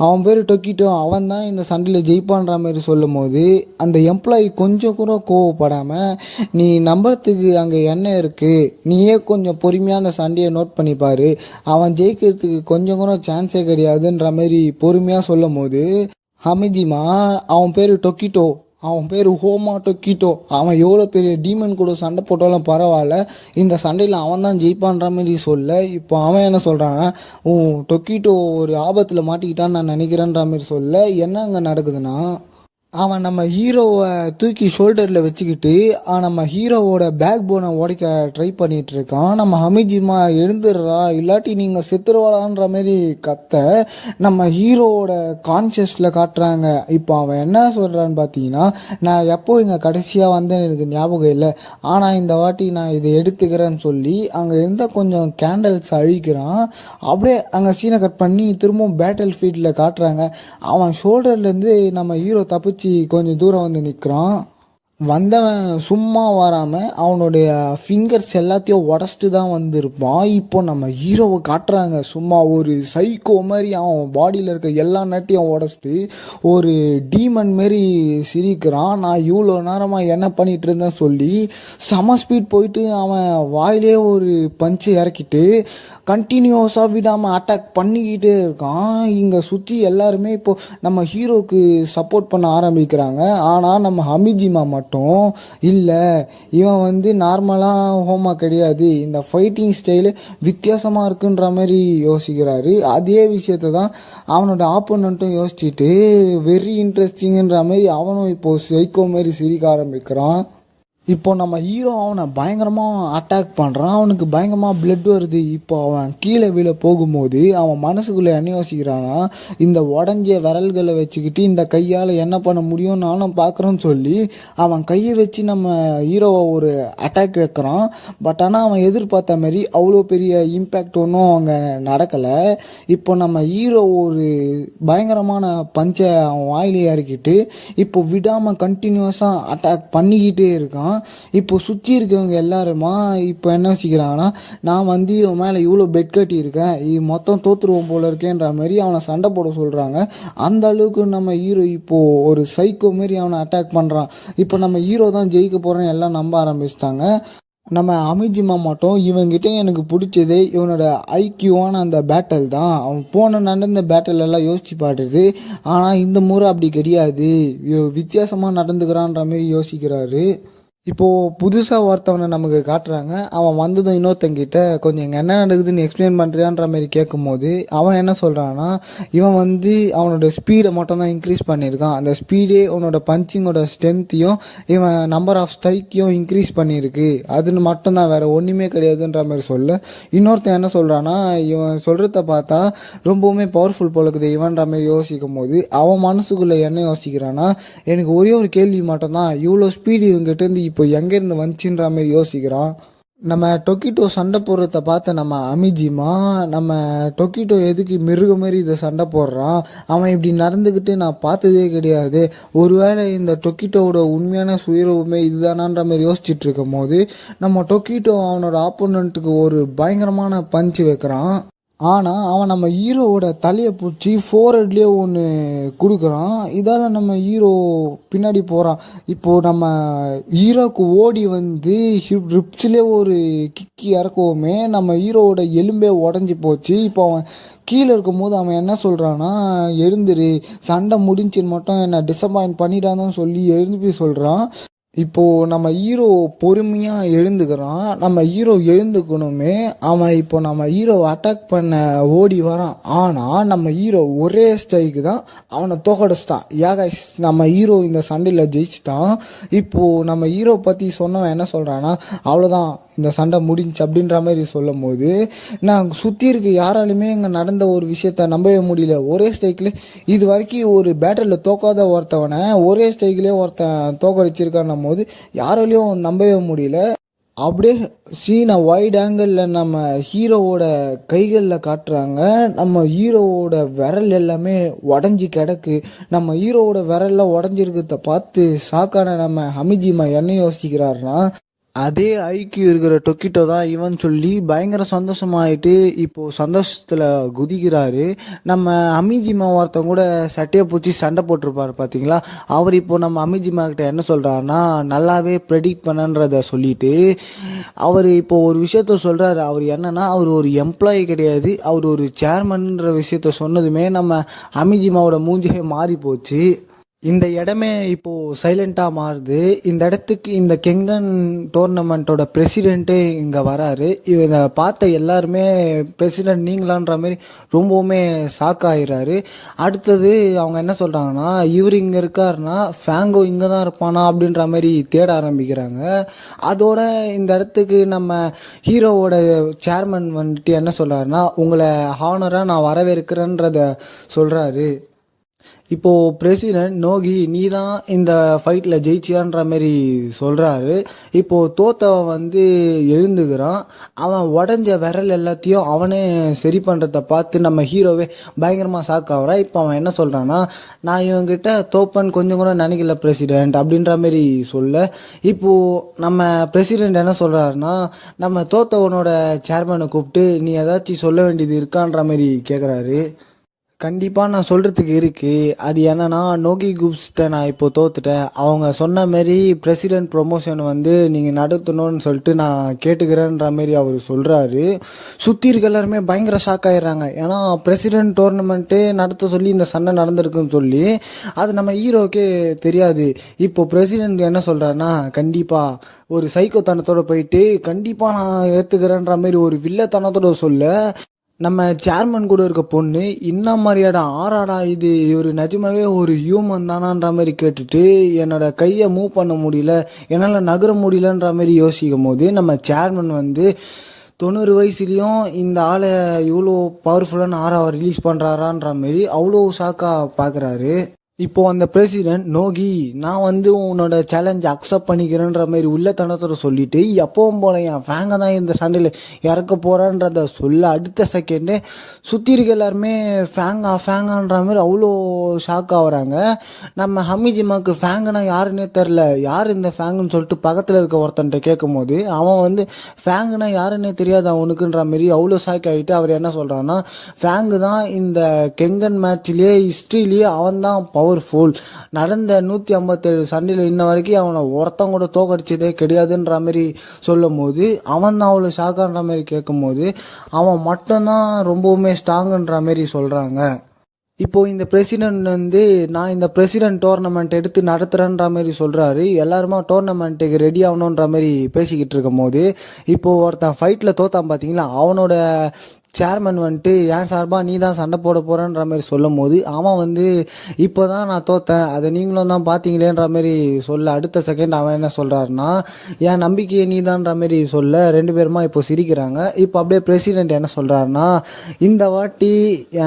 அவன் பேர் டொக்கிட்டோம், அவன் தான் இந்த சண்டையில் ஜெயிப்பான்ற மாதிரி சொல்லும் போது அந்த எம்ப்ளாயி கொஞ்சம் கூட கோவப்படாமல், நீ நம்புறதுக்கு அங்கே என்ன இருக்குது, நீயே கொஞ்சம் பொறுமையாக அந்த சண்டையை நோட் பண்ணிப்பார், அவன் ஜெயிக்கிறதுக்கு கொஞ்சம் கூட சான்ஸே கிடையாதுன்ற மாதிரி பொறுமையாக சொல்லும் போது ஹமிஜிமா, அவன் பேர் டொக்கிட்டோ, அவன் பேர் ஹோமா டொக்கிட்டோ, அவன் எவ்வளோ பெரிய டீமன் கூட சண்டை போட்டாலும் பரவாயில்ல, இந்த சண்டையில் அவன் தான் ஜெயிப்பான்ற மாதிரி சொல்ல. இப்போ அவன் என்ன சொல்கிறான்னா, டொக்கிட்டோ ஒரு ஆபத்தில் மாட்டிக்கிட்டான்னு நான் நினைக்கிறேன்ற மாதிரி சொல்ல. என்ன அங்கே நடக்குதுன்னா, அவன் நம்ம ஹீரோவை தூக்கி ஷோல்டரில் வச்சுக்கிட்டு நம்ம ஹீரோவோட பேக் போனை உடைக்க ட்ரை பண்ணிகிட்டு இருக்கான். நம்ம ஹமிஜிமா எழுந்துடுறா, இல்லாட்டி நீங்கள் செத்துருவாடான்ற மாரி கத்த நம்ம ஹீரோவோட கான்ஷியஸில் காட்டுறாங்க. இப்போ அவன் என்ன சொல்கிறான்னு பார்த்தீங்கன்னா, நான் எப்போ இங்கே கடைசியாக வந்தேன்னு எனக்கு ஞாபகம் இல்லை, ஆனால் இந்த வாட்டி நான் இதை எடுத்துக்கிறேன்னு சொல்லி அங்கே இருந்தால் கொஞ்சம் கேண்டல்ஸ் அழிக்கிறான். அப்படியே அங்கே சீனை கட் பண்ணி திரும்பவும் பேட்டில் ஃபீல்டில் காட்டுறாங்க. அவன் ஷோல்டர்லேருந்து நம்ம ஹீரோ தப்பிச்சு கொஞ்சம் தூரம் வந்து நிற்கிறான். வந்தவன் சும்மா வராமல் அவனுடைய ஃபிங்கர்ஸ் எல்லாத்தையும் உடச்சிட்டு தான் வந்திருப்பான். இப்போ நம்ம ஹீரோவை காட்டுறாங்க, சும்மா ஒரு சைக்கோ மாதிரி அவன் பாடியில் இருக்க எல்லா நட்டையும் உடச்சிட்டு ஒரு டீமன் மாரி சிரிக்கிறான். நான் இவ்வளோ நேரமாக என்ன பண்ணிகிட்டு இருந்தேன்னு சொல்லி செம ஸ்பீட் போயிட்டு அவன் வாயிலே ஒரு பஞ்சை இறக்கிட்டு கண்டினியூஸாக விடாமல் அட்டாக் பண்ணிக்கிட்டே இருக்கான். இங்கே சுற்றி எல்லாருமே இப்போது நம்ம ஹீரோவுக்கு சப்போர்ட் பண்ண ஆரம்பிக்கிறாங்க. ஆனால் நம்ம ஹமிஜிமா மட்டும் இல்லை, இவன் வந்து நார்மலாக ஹோமா கிடையாது, இந்த ஃபைட்டிங் ஸ்டைலு வித்தியாசமாக இருக்குன்ற மாதிரி யோசிக்கிறாரு. அதே விஷயத்தை தான் அவனோட ஆப்போனண்ட்டும் யோசிச்சுட்டு வெரி இன்ட்ரெஸ்டிங்குன்ற மாதிரி அவனும் இப்போது சைக்கோ மாரி சிரிக்க ஆரம்பிக்கிறான். இப்போ நம்ம ஹீரோ அவனை பயங்கரமாக அட்டாக் பண்ணுறான். அவனுக்கு பயங்கரமாக பிளட் வருது. இப்போ அவன் கீழே விழ போகும்போது அவன் மனசுக்குள்ளே என்ன யோசிக்கிறான்னா, இந்த உடஞ்ச விரல்களை வச்சுக்கிட்டு இந்த கையால் என்ன பண்ண முடியும் நானும் பார்க்குறேன்னு சொல்லி அவன் கையை வச்சு நம்ம ஹீரோவை ஒரு அட்டாக் வைக்கிறான். பட் ஆனால் அவன் எதிர்பார்த்த மாதிரி அவ்வளோ பெரிய இம்பேக்ட் ஒன்றும் அங்கே நடக்கலை. இப்போ நம்ம ஹீரோ ஒரு பயங்கரமான பஞ்சை அவன் வாயிலே இறக்கிட்டு இப்போ விடாமல் கண்டினியூஸாக அட்டாக் பண்ணிக்கிட்டே இருக்கான். இப்போ சுற்றி இருக்கவங்க எல்லாருமா இப்போ என்ன வச்சுக்கிறாங்கன்னா, நான் வந்து இவன் மேலே இவ்வளோ பெட் கட்டியிருக்கேன், இது மொத்தம் தோற்றுருவோம் போல இருக்கேன்ற மாதிரி அவனை சண்டை போட சொல்கிறாங்க. அந்த அளவுக்கு நம்ம ஹீரோ இப்போது ஒரு சைக்கோ மாரி அவனை அட்டாக் பண்ணுறான். இப்போ நம்ம ஹீரோ தான் ஜெயிக்க போகிறேன்னு எல்லாம் நம்ப ஆரம்பிச்சிட்டாங்க. நம்ம ஹமிஜிமா மட்டும் இவங்கிட்ட எனக்கு பிடிச்சதே இவனோட ஐக்கியூவான அந்த பேட்டில் தான். அவன் நடந்த பேட்டில் எல்லாம் யோசிச்சு பாடுறது. ஆனால் இந்த முறை அப்படி கிடையாது, வித்தியாசமாக நடந்துக்கிறான்ற மாதிரி யோசிக்கிறாரு. இப்போது புதுசாக ஒருத்தவனை நமக்கு காட்டுறாங்க. அவன் வந்ததும் இன்னொருத்தங்கிட்ட கொஞ்சம் இங்கே என்ன நடக்குதுன்னு எக்ஸ்பிளைன் பண்ணுறியான்ற மாதிரி கேட்கும்போது அவன் என்ன சொல்கிறான்னா, இவன் வந்து அவனோட ஸ்பீடை மட்டும் தான் இன்க்ரீஸ் பண்ணியிருக்கான். அந்த ஸ்பீடே அவனோட பஞ்சிங்கோட ஸ்ட்ரென்த்தையும் இவன் நம்பர் ஆஃப் ஸ்ட்ரைக்கையும் இன்க்ரீஸ் பண்ணியிருக்கு, அதுன்னு மட்டும்தான், வேறு ஒன்றுமே கிடையாதுன்ற மாதிரி சொல்ல. இன்னொருத்தன் என்ன சொல்கிறான்னா, இவன் சொல்கிறத பார்த்தா ரொம்பவுமே பவர்ஃபுல் போல இருக்குது இவன்ற மாதிரி யோசிக்கும் போது அவன் மனசுக்குள்ளே என்ன யோசிக்கிறான்னா, எனக்கு ஒரே ஒரு கேள்வி மட்டும்தான், இவ்வளோ ஸ்பீடு இவங்ககிட்டேருந்து இப்போ எங்கேருந்து வந்துச்சுன்ற மாதிரி யோசிக்கிறான். நம்ம டொக்கிட்டோ சண்டை போடுறத பார்த்த நம்ம ஹமிஜிமா, நம்ம டொக்கிட்டோ எதுக்கு மிருக மாதிரி இதை சண்டை போடுறான், அவன் இப்படி நடந்துக்கிட்டு நான் பார்த்ததே கிடையாது, ஒருவேளை இந்த டொக்கிட்டோவோட உண்மையான சுயரூபமே இதுதானான்ற மாதிரி யோசிச்சுட்டு இருக்கும் போது நம்ம டொக்கிட்டோ அவனோட ஆப்போனண்ட்டுக்கு ஒரு பயங்கரமான பஞ்சு வைக்கிறான். ஆனால் அவன் நம்ம ஹீரோவோட தலையை பிடிச்சி ஃபோர்ஹெட்லேயே ஒன்று கொடுக்குறான். இதால் நம்ம ஹீரோ பின்னாடி போகிறான். இப்போது நம்ம ஹீரோவுக்கு ஓடி வந்து ரிப்ஸ்லேயே ஒரு கிக்கி இறக்கவுமே நம்ம ஹீரோவோட எலும்பே உடஞ்சி போச்சு. இப்போ அவன் கீழே இருக்கும்போது அவன் என்ன சொல்கிறான்னா, எழுந்துரு, சண்டை முடிஞ்சுன்னு மட்டும் என்னை டிசப்பாயிண்ட் பண்ணிட்டான்னு சொல்லி எழுந்து சொல்கிறான். இப்போது நம்ம ஹீரோ பொறுமையாக எழுந்துக்கிறான். நம்ம ஹீரோ எழுந்துக்கணுமே, அவன் இப்போ நம்ம ஹீரோவை அட்டாக் பண்ண ஓடி வரான். ஆனால் நம்ம ஹீரோ ஒரே ஸ்ட்ரைக்கு தான் அவனை தோக்கடிச்சிட்டான். நம்ம ஹீரோ இந்த சண்டையில் ஜெயிச்சிட்டான். இப்போது நம்ம ஹீரோ பற்றி சொன்னவன் என்ன சொல்கிறான்னா, அவ்வளோதான், இந்த சண்டை முடிஞ்சு அப்படின்ற மாதிரி சொல்லும் போது நான் சுற்றி இருக்க யாராலுமே இங்கே நடந்த ஒரு விஷயத்த நம்பவே முடியல. ஒரே ஸ்ட்ரைக்கில் இது வரைக்கும் ஒரு பேட்டரியில் தோக்காத ஒருத்தவனை ஒரே ஸ்ட்ரைக்கிலே ஒருத்தன் தோக்கடிச்சிருக்கான்னும் போது யாராலையும் நம்பவே முடியல. அப்படியே சீனை வைட் ஆங்கிளில் நம்ம ஹீரோவோட கைகளில் காட்டுறாங்க. நம்ம ஹீரோவோட விரல் எல்லாமே உடஞ்சி கிடக்கு. நம்ம ஹீரோவோட விரலில் உடஞ்சிருக்கிறத பார்த்து ஷாக்கான நம்ம ஹமிஜிமா என்ன யோசிக்கிறாருன்னா, அதே ஐக்கியூ இருக்கிற டொக்கிட்டோ தான் இவன் சொல்லி பயங்கர சந்தோஷமாயிட்டு இப்போது சந்தோஷத்தில் குதிக்கிறாரு. நம்ம அமிஜிமா ஒருத்தவங்க கூட சட்டையை பூச்சி சண்டை போட்டிருப்பார் பார்த்தீங்களா, அவர் இப்போ நம்ம அமிஜிமா கிட்ட என்ன சொல்கிறாருன்னா, நல்லாவே ப்ரெடிக்ட் பண்ணன்றதை சொல்லிட்டு அவர் இப்போ ஒரு விஷயத்த சொல்கிறாரு. அவர் என்னன்னா, அவர் ஒரு எம்ப்ளாயி கிடையாது, அவர் ஒரு சேர்மன்ற விஷயத்த சொன்னதுமே நம்ம அமிஜிமாவோட மூஞ்சியே மாறி போச்சு. இந்த இடமே இப்போது சைலண்ட்டாக மாறுது. இந்த இடத்துக்கு இந்த கெங்கன் டோர்னமெண்ட்டோட பிரசிடெண்ட்டே இங்கே வராரு. இதை பார்த்த எல்லாருமே பிரசிடெண்ட் நீங்களான்ற மாதிரி ரொம்பவுமே ஷாக் ஆகிறாரு. அடுத்தது அவங்க என்ன சொல்கிறாங்கன்னா, இவர் இங்கே இருக்காருன்னா ஃபேங்கோ இங்கே தான் இருப்பானா அப்படின்ற மாதிரி தேட ஆரம்பிக்கிறாங்க. அதோட இந்த இடத்துக்கு நம்ம ஹீரோவோட சேர்மன் வந்துட்டு என்ன சொல்கிறாருன்னா, உங்களை ஹானராக நான் வரவேற்கிறேன்றத சொல்கிறாரு. இப்போது பிரசிடெண்ட் நோகி நீ தான் இந்த ஃபைட்டில் ஜெயிச்சியான்ற மாரி சொல்கிறாரு. இப்போது தோத்தவன் வந்து எழுந்துக்கிறான். அவன் உடஞ்ச விரல் எல்லாத்தையும் அவனே சரி பண்ணுறத பார்த்து நம்ம ஹீரோவே பயங்கரமாக ஷாக் ஆகிறான். இப்போ அவன் என்ன சொல்கிறான்னா, நான் இவங்கிட்ட தோப்பன் கொஞ்சம் கூட நினைக்கல பிரசிடெண்ட் அப்படின்ற மாரி சொல்ல, இப்போது நம்ம பிரசிடெண்ட் என்ன சொல்கிறாருன்னா, நம்ம தோத்தவனோட சேர்மனை கூப்பிட்டு நீ ஏதாச்சும் சொல்ல வேண்டியது இருக்கான்ற மாரி கேட்குறாரு. கண்டிப்பாக நான் சொல்கிறதுக்கு இருக்குது. அது என்னென்னா, நோகி குப்ஸ்கிட்ட நான் இப்போ தோத்துட்டேன். அவங்க சொன்ன மாரி பிரசிடெண்ட் ப்ரொமோஷன் வந்து நீங்கள் நடத்தணும்னு சொல்லிட்டு நான் கேட்டுக்கிறேன்ற மாரி அவர் சொல்கிறாரு. சுற்றி இருக்க எல்லாருமே பயங்கர ஷாக் ஆகிடுறாங்க. ஏன்னா பிரசிடெண்ட் டோர்னமெண்ட்டே நடத்த சொல்லி இந்த சண்டை நடந்திருக்குன்னு சொல்லி அது நம்ம ஹீரோக்கே தெரியாது. இப்போ பிரசிடெண்ட் என்ன சொல்கிறாருன்னா, கண்டிப்பாக ஒரு சைக்கோத்தனத்தோடு போயிட்டு கண்டிப்பாக நான் ஏற்றுக்கிறேன்ற மாரி ஒரு வில்லத்தனத்தோட சொல்ல, நம்ம சேர்மன் கூட இருக்க பொண்ணு இன்ன மாதிரியாடா ஆறாடா இது, இவர் நிஜமாவே ஒரு ஹியூமன் தானான்ற மாதிரி கேட்டுட்டு என்னோட கையை மூவ் பண்ண முடியல, என்னால் நகர முடியலன்ற மாதிரி யோசிக்கும் போது நம்ம சேர்மன் வந்து 90 வயசுலேயும் இந்த ஆளை இவ்வளோ பவர்ஃபுல்லான ஆறாவை ரிலீஸ் பண்ணுறாரான்ற மாரி அவ்வளோ ஷாக்காக பார்க்குறாரு. இப்போது அந்த பிரசிடெண்ட் நோகி நான் வந்து உன்னோட சேலஞ்சை அக்செப்ட் பண்ணிக்கிறேன்ற மாதிரி உள்ளத்தனத்தோட சொல்லிவிட்டு எப்பவும் போல என் ஃபேங்கை தான் இந்த சண்டையில் இறக்க போகிறான்றத சொல்ல அடுத்த செகண்டே சுற்றி இருக்க எல்லாருமே ஃபேங்கான்ற மாதிரி அவ்வளோ ஷாக் ஆகுறாங்க. நம்ம ஹமிஜிமாவுக்கு ஃபேங்குனா யாருன்னே தெரில. யார் இந்த ஃபேங்குன்னு சொல்லிட்டு பக்கத்தில் இருக்க ஒருத்தன்ட்ட கேட்கும் போது அவன் வந்து ஃபேங்குனா யாருன்னே தெரியாது அவனுக்குன்ற மாரி அவ்வளோ ஷாக் ஆகிட்டு அவர் என்ன சொல்கிறான்னா, ஃபேங்கு தான் இந்த கெங்கன் மேட்ச்லேயே ஹிஸ்ட்ரியிலேயே அவன் தான் பவர்ஃபுல், நடந்த 157 சண்டையில் இன்ன வரைக்கும் அவனை ஒருத்தன் கூட தோக்கடிச்சதே கிடையாதுன்ற மாதிரி சொல்லும் போது அவன் தான் அவ்வளோ ஷாக்கான்ற மாதிரி கேட்கும் போது அவன் மட்டும்தான் ரொம்பவுமே ஸ்ட்ராங்குன்ற மாதிரி சொல்கிறாங்க. இப்போது இந்த பிரசிடெண்ட் வந்து நான் இந்த பிரசிடெண்ட் டோர்னமெண்ட் எடுத்து நடத்துகிறேன்ற மாதிரி சொல்கிறாரு. எல்லாருமா டோர்னமெண்ட்டுக்கு ரெடி ஆகணுன்ற மாதிரி பேசிக்கிட்டு இருக்கும் போது இப்போது ஒருத்தன் ஃபைட்டில் தோத்தான் பார்த்தீங்களா, அவனோட சேர்மன் வந்துட்டு என் சார்பாக நீ தான் சண்டை போட போகிறன்ற மாதிரி சொல்லும் போது அவன் வந்து இப்போ தான் நான் தோத்தேன், அதை நீங்களும் தான் பார்த்தீங்களேன்ற மாதிரி சொல்ல அடுத்த செகண்ட் அவன் என்ன சொல்கிறாருன்னா, என் நம்பிக்கையை நீ தான்ற மாதிரி சொல்ல ரெண்டு பேருமா இப்போ சிரிக்கிறாங்க. இப்போ அப்படியே பிரசிடெண்ட் என்ன சொல்கிறாருன்னா, இந்த வாட்டி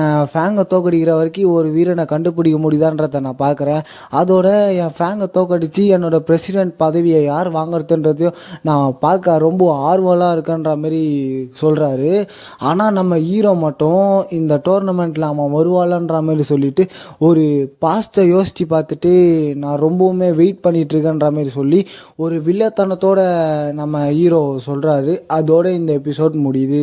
என் ஃபேங்கை தோக்கடிக்கிற வரைக்கும் ஒரு வீரனை கண்டுபிடிக்க முடியுதான்றதை நான் பார்க்குறேன். அதோட என் ஃபேங்கை தோக்கடிச்சு என்னோடய பிரசிடெண்ட் பதவியை யார் வாங்குறதுன்றதையும் நான் பார்க்க ரொம்ப ஆர்வலாக இருக்கேன்ற மாதிரி சொல்கிறாரு. ஆனால் நம்ம ஹீரோ மட்டும் இந்த டோர்னமெண்ட்டில் அவன் வருவாளன்ற மாதிரி சொல்லிட்டு ஒரு பாஸ்ட்டை யோசித்து பார்த்துட்டு நான் ரொம்பவுமே வெயிட் பண்ணிகிட்ருக்கேன்ற மாதிரி சொல்லி ஒரு வில்லத்தனத்தோட நம்ம ஹீரோ சொல்கிறாரு. அதோட இந்த எபிசோட் முடியுது.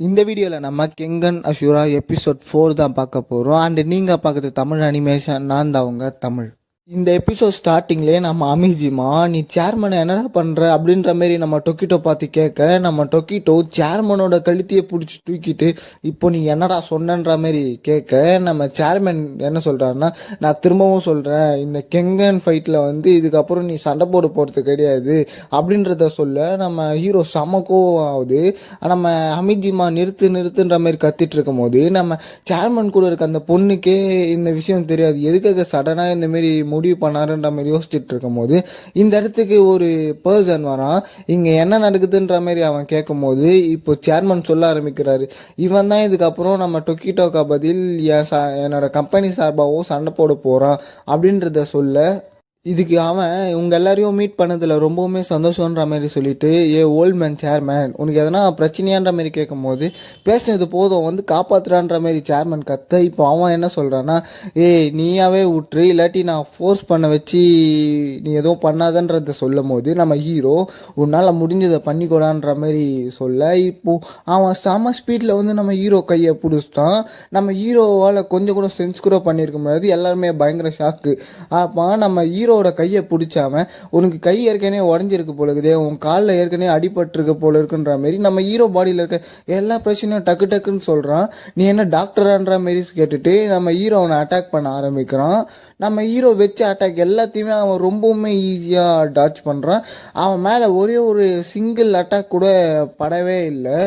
இந்த வீடியோவில் நம்ம கெங்கன் அஷூரா எபிசோட் 4 தான் பார்க்க போகிறோம். அண்டு நீங்கள் பார்க்குறது தமிழ் அனிமேஷன், நான் தான் அவங்க தமிழ். இந்த எபிசோட் ஸ்டார்டிங்லேயே நம்ம அமிஜிமா நீ சேர்மனை என்னடா பண்ணுற அப்படின்ற மாரி நம்ம டொக்கிட்டோ பார்த்து கேட்க, நம்ம டொக்கிட்டோ சேர்மனோட கழுத்தையை பிடிச்சி தூக்கிட்டு இப்போ நீ என்னடா சொன்னன்ற மாதிரி கேட்க, நம்ம சேர்மன் என்ன சொல்கிறாருன்னா, நான் திரும்பவும் சொல்கிறேன் இந்த கெங்கன் ஃபைட்டில் வந்து இதுக்கப்புறம் நீ சண்டை போட போகிறது கிடையாது அப்படின்றத சொல்ல நம்ம ஹீரோ சமக்கோவம் ஆகுது. நம்ம அமிஜிமா நிறுத்துன்ற மாதிரி கத்திட்டு இருக்கும் போது நம்ம சேர்மன் கூட இருக்க அந்த பொண்ணுக்கே இந்த விஷயம் தெரியாது. எதுக்காக சடனாக இந்தமாரி முடிவு பண்ணாருன்ற மாதிரி யோசிச்சுட்டு இருக்கும் போது இந்த இடத்துக்கு ஒரு பர்சன் வரான். இங்கே என்ன நடக்குதுன்ற மாதிரி அவன் கேட்கும் போது இப்போ சேர்மன் சொல்ல ஆரம்பிக்கிறாரு, இவன் தான் இதுக்கப்புறம் நம்ம டொக்கிட்டோக்கா பதில் என்னோட கம்பெனி சார்பாகவும் சண்டை போட போகிறான் அப்படின்றத சொல்ல, இதுக்கு அவன் உங்கள் எல்லாரையும் மீட் பண்ணதில் ரொம்பவுமே சந்தோஷன்ற மாதிரி சொல்லிட்டு, ஓல்ட் மேன் சேர்மேன் உனக்கு எதனா பிரச்சனையான்ற மாதிரி கேட்கும் போது, பேசினது போதும் வந்து காப்பாற்றுறான்ற மாதிரி சேர்மன் கத்த. இப்போ அவன் என்ன சொல்கிறான்னா, நீயாவே விட்டுரு, இல்லாட்டி நான் ஃபோர்ஸ் பண்ண வச்சு நீ எதுவும் பண்ணாதன்றத சொல்லும் போது நம்ம ஹீரோ உன்னால் முடிஞ்சதை பண்ணிக்கூடான்ற மாதிரி சொல்ல, இப்போது அவன் செம ஸ்பீடில் வந்து நம்ம ஹீரோ கையை பிடிச்சிட்டான். நம்ம ஹீரோவால் கொஞ்சம் கூட சென்ஸ் கூட பண்ணியிருக்க முடியாது. எல்லாருமே பயங்கர ஷாக்கு. அப்போ நம்ம ஹீரோ கையை பிடிச்சாம, உனக்கு கை ஏற்கனவே உடஞ்சிருக்கு போல இருக்குதே, உன் காலில் ஏற்கனவே அடிபட்டிருக்கு போல இருக்குன்ற மாதிரி நம்ம ஹீரோ பாடியில் இருக்க எல்லா பிரச்சனையும் டக்கு டக்குன்னு சொல்கிறான். நீ என்ன டாக்டரான்ற மாரி கேட்டுட்டு நம்ம ஹீரோ அவனை அட்டாக் பண்ண ஆரம்பிக்கிறான். நம்ம ஹீரோ வச்ச அட்டாக் எல்லாத்தையுமே அவன் ரொம்பவுமே ஈஸியாக டாச் பண்ணுறான். அவன் மேலே ஒரே ஒரு சிங்கிள் அட்டாக் கூட படவே இல்லை.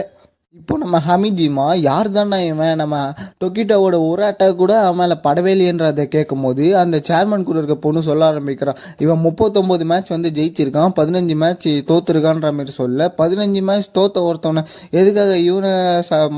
இப்போ நம்ம ஹமிஜிமா யார் தானே இவன், நம்ம டொக்கிட்டோவோட ஒரு அட்டாக் கூட அவன் மேலே படவே இல்லைன்றதை கேட்கும் போது அந்த சேர்மன் கூட இருக்க பொண்ணு சொல்ல ஆரம்பிக்கிறான், இவன் 39 மேட்ச் வந்து ஜெயிச்சிருக்கான், 15 மேட்ச் தோத்துருக்கான்ற மாதிரி சொல்ல, 15 மேட்ச் தோத்த ஒருத்தவனை எதுக்காக இவனை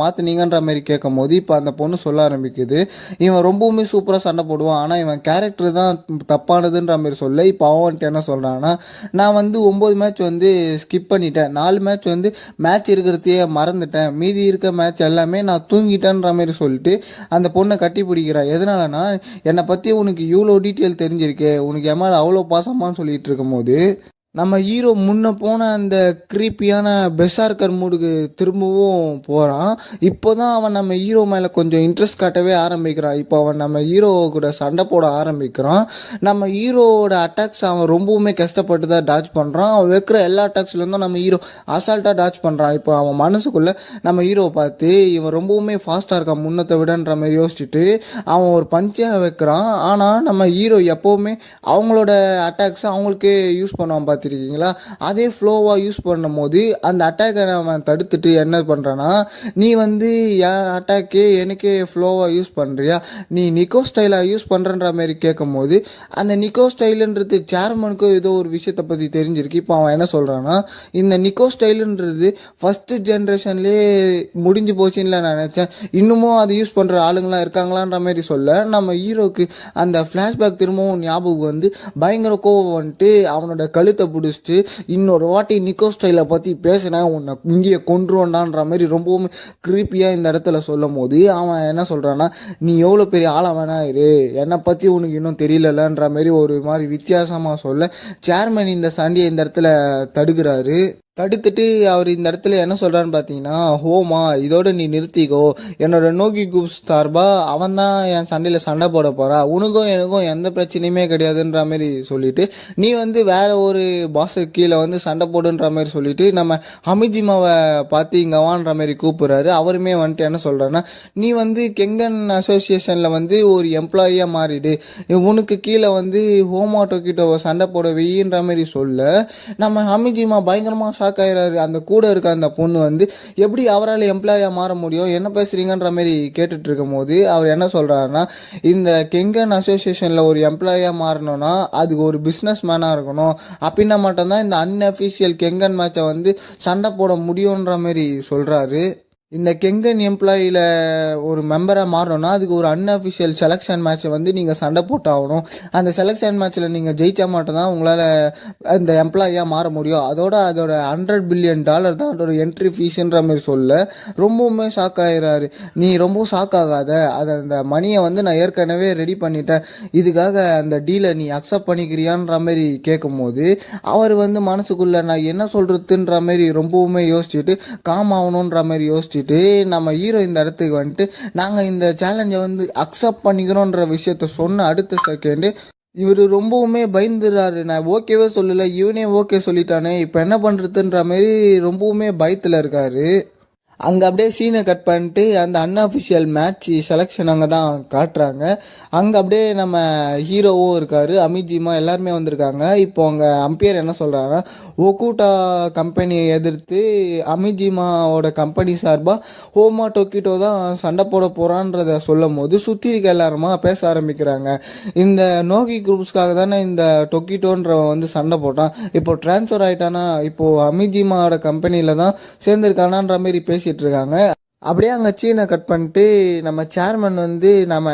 மாற்றினீங்கன்ற மாதிரி கேட்கும் போது இப்போ அந்த பொண்ணு சொல்ல ஆரம்பிக்குது, இவன் ரொம்பவுமே சூப்பராக சண்டை போடுவான், ஆனால் இவன் கேரக்டர் தான் தப்பானதுன்ற மாதிரி சொல்ல, இப்போ அவன் என்ன சொல்கிறான்னா, நான் வந்து 9 மேட்ச் வந்து ஸ்கிப் பண்ணிட்டேன், 4 மேட்ச் வந்து மேட்ச் இருக்கிறதையே மறந்துட்டேன், மீதி இருக்க மேட்ச் எல்லாமே நான் தூங்கிட்டேன்ற மாதிரி சொல்லிட்டு அந்த பொண்ணை கட்டி பிடிக்கிறான். எதனாலனா, என்னை பற்றி உனக்கு இவ்வளோ டீட்டெயில் தெரிஞ்சிருக்கே, உனக்கு என் மேலே அவ்வளோ பாசமானு சொல்லிட்டு இருக்கும் போது நம்ம ஹீரோ முன்ன போன அந்த க்ரீப்பியான பெசார்கர் மூடுக்கு திரும்பவும் போகிறான். இப்போ தான் அவன் நம்ம ஹீரோ மேலே கொஞ்சம் இன்ட்ரெஸ்ட் காட்டவே ஆரம்பிக்கிறான். இப்போ அவன் நம்ம ஹீரோ கூட சண்டை போட ஆரம்பிக்கிறான். நம்ம ஹீரோவோட அட்டாக்ஸ் அவன் ரொம்பவுமே கஷ்டப்பட்டு தான் டாச் பண்ணுறான். அவன் வைக்கிற எல்லா அட்டாக்ஸ்லேருந்தும் நம்ம ஹீரோ அசால்ட்டாக டாச் பண்ணுறான். இப்போ அவன் மனசுக்குள்ளே நம்ம ஹீரோவை பார்த்து இவன் ரொம்பவுமே ஃபாஸ்ட்டாக இருக்கான் முன்னத்தை விடன்ற மாதிரி யோசிச்சுட்டு அவன் ஒரு பஞ்சாக வைக்கிறான். ஆனால் நம்ம ஹீரோ எப்போவுமே அவங்களோட அட்டாக்ஸை அவங்களுக்கே யூஸ் பண்ணுவான் பார்த்துருக்கீங்களா, அதே ஃப்ளோவாக யூஸ் பண்ணும் போது அந்த அட்டாக்கை அவன் தடுத்துட்டு என்ன பண்ணுறான்னா, நீ வந்து என் அட்டாக்கே எனக்கே ஃப்ளோவாக யூஸ் பண்ணுறியா, நீ நிக்கோ ஸ்டைலாக யூஸ் பண்ணுறன்ற மாதிரி கேட்கும் போது அந்த நிக்கோ ஸ்டைலுன்றது சேர்மனுக்கும் ஏதோ ஒரு விஷயத்தை பற்றி தெரிஞ்சிருக்கு. இப்போ அவன் என்ன சொல்கிறான்னா, இந்த நிக்கோ ஸ்டைலுன்றது ஃபஸ்ட்டு ஜென்ரேஷன்லேயே முடிஞ்சு போச்சுன்னு நான் நினச்சேன், இன்னமும் அதை யூஸ் பண்ணுற ஆளுங்களாம் இருக்காங்களான்ற மாதிரி சொல்ல, நம்ம ஹீரோக்கு அந்த ஃப்ளாஷ்பேக் திரும்பவும் ஞாபகம் வந்து பயங்கர கோவம் வந்துட்டு அவனோட கழுத்தை பிடிச்சிட்டு, இன்னொரு வாட்டி நிக்கோ ஸ்டைலை பற்றி பேசினா உன்னை இங்கேயே கொன்றுவண்டான்ற மாதிரி ரொம்பவும் கிரீப்பியாக இந்த இடத்துல சொல்லும் போது அவன் என்ன சொல்கிறான்னா, நீ எவ்வளோ பெரிய ஆளாக வேணா இரு, என்னை பற்றி உனக்கு இன்னும் தெரியலன்ற மாதிரி ஒரு மாதிரி வித்தியாசமாக சொல்ல, சேர்மன் இந்த சண்டையை இந்த இடத்துல தடுக்கிறாரு. தடுத்துட்டு அவர் இந்த இடத்துல என்ன சொல்கிறான்னு பார்த்தீங்கன்னா, ஹோமா இதோட நீ நிறுத்திக்கோ, என்னோட நோக்கி குப்ஸ் சார்பாக அவன் தான் என் சண்டையில் சண்டை போட போகிறா, உனக்கும் எனக்கும் எந்த பிரச்சனையுமே கிடையாதுன்ற மாதிரி சொல்லிவிட்டு நீ வந்து வேற ஒரு பாஸுக்கு கீழே வந்து சண்டை போடுன்ற மாதிரி சொல்லிட்டு நம்ம ஹமிஜிமாவை பார்த்து இங்கே வான்ற மாதிரி கூப்பிட்றாரு. அவருமே வந்துட்டு என்ன சொல்கிறான்னா, நீ வந்து கெங்கன் அசோசியேஷனில் வந்து ஒரு எம்ப்ளாயியாக மாறிடு, உனக்கு கீழே வந்து ஹோமா டொக்கிட்டோவை சண்டை போட வெய்யின்ற மாதிரி சொல்ல, நம்ம ஹமிஜிமா பயங்கரமாக ஆயிராரு. அந்த கூட இருக்க அந்த பொண்ணு வந்து எப்படி அவரால் எம்ப்ளாயாக மாற முடியும், என்ன பேசுறீங்கன்ற மாதிரி கேட்டுட்டு இருக்கும் போது அவர் என்ன சொல்றாருன்னா, இந்த கெங்கன் அசோசியேஷன்ல ஒரு எம்ப்ளாயாக மாறணும்னா அதுக்கு ஒரு பிஸ்னஸ் மேனாக இருக்கணும், அப்படின்னா மட்டும்தான் இந்த அன்அஃபிஷியல் கெங்கன் மேட்சை வந்து சண்டை போட முடியுன்ற மாதிரி சொல்றாரு. இந்த கெங்கன் எம்ப்ளாயியில் ஒரு மெம்பராக மாறணும்னா அதுக்கு ஒரு அன்அஃபிஷியல் செலெக்ஷன் மேட்ச்சை வந்து நீங்கள் சண்டை போட்டாகணும். அந்த செலெக்ஷன் மேட்ச்சில் நீங்கள் ஜெயிச்சா மட்டும்தான் உங்களால் அந்த எம்ப்ளாயியாக மாற முடியும். அதோட $100 பில்லியன் தான் அதோட என்ட்ரி ஃபீஸுன்ற மாதிரி சொல்ல ரொம்பவுமே ஷாக் ஆகிறாரு. நீ ரொம்ப ஷாக் ஆகாத, அந்த மணியை வந்து நான் ஏற்கனவே ரெடி பண்ணிட்டேன், இதுக்காக அந்த டீலை நீ அக்செப்ட் பண்ணிக்கிறியான்ற மாதிரி கேட்கும் போது அவர் வந்து மனசுக்குள்ளே நான் என்ன சொல்கிறதுன்ற மாதிரி ரொம்பவுமே யோசிச்சுட்டு காம் ஆகணுன்ற மாதிரி யோசிச்சு நம்ம ஹீரோ இந்த இடத்துக்கு வந்துட்டு நாங்கள் இந்த சேலஞ்சை வந்து அக்செப்ட் பண்ணிக்கிறோன்ற விஷயத்த சொன்ன அடுத்த செகண்டு இவர் ரொம்பவுமே பயந்துறாரு. நான் ஓகேவே சொல்லலை, இவனே ஓகே சொல்லிட்டானே, இப்போ என்ன பண்ணுறதுன்ற மாதிரி ரொம்பவுமே பயத்தில் இருக்காரு. அங்கே அப்படியே சீனை கட் பண்ணிட்டு அந்த அன்அஃபிஷியல் மேட்ச் செலெக்ஷன் அங்கே தான் காட்டுறாங்க. அங்கே அப்படியே நம்ம ஹீரோவும் இருக்கார், அமிஜிமா எல்லாருமே வந்திருக்காங்க. இப்போ அங்கே அம்பையர் என்ன சொல்கிறாங்கன்னா, ஒகூட்டா கம்பெனியை எதிர்த்து அமிஜிமாவோட கம்பெனி சார்பாக ஹோமா டொக்கிட்டோ தான் சண்டை போட போகிறான்றத சொல்லும் போது சுற்றி இருக்க எல்லாருமா பேச ஆரம்பிக்கிறாங்க. இந்த நோகி குரூப்ஸ்க்காக தானே இந்த டொக்கிட்டோன்றவன் வந்து சண்டை போட்டான், இப்போ ட்ரான்ஸ்ஃபர் ஆகிட்டானா, இப்போது அமிஜிமாவோட கம்பெனியில் தான் சேர்ந்துருக்கானான்ற மாதிரி பேசிகிட்டு இருக்காங்க. அப்படியே அங்கே சீனை கட் பண்ணிட்டு நம்ம சேர்மன் வந்து நம்ம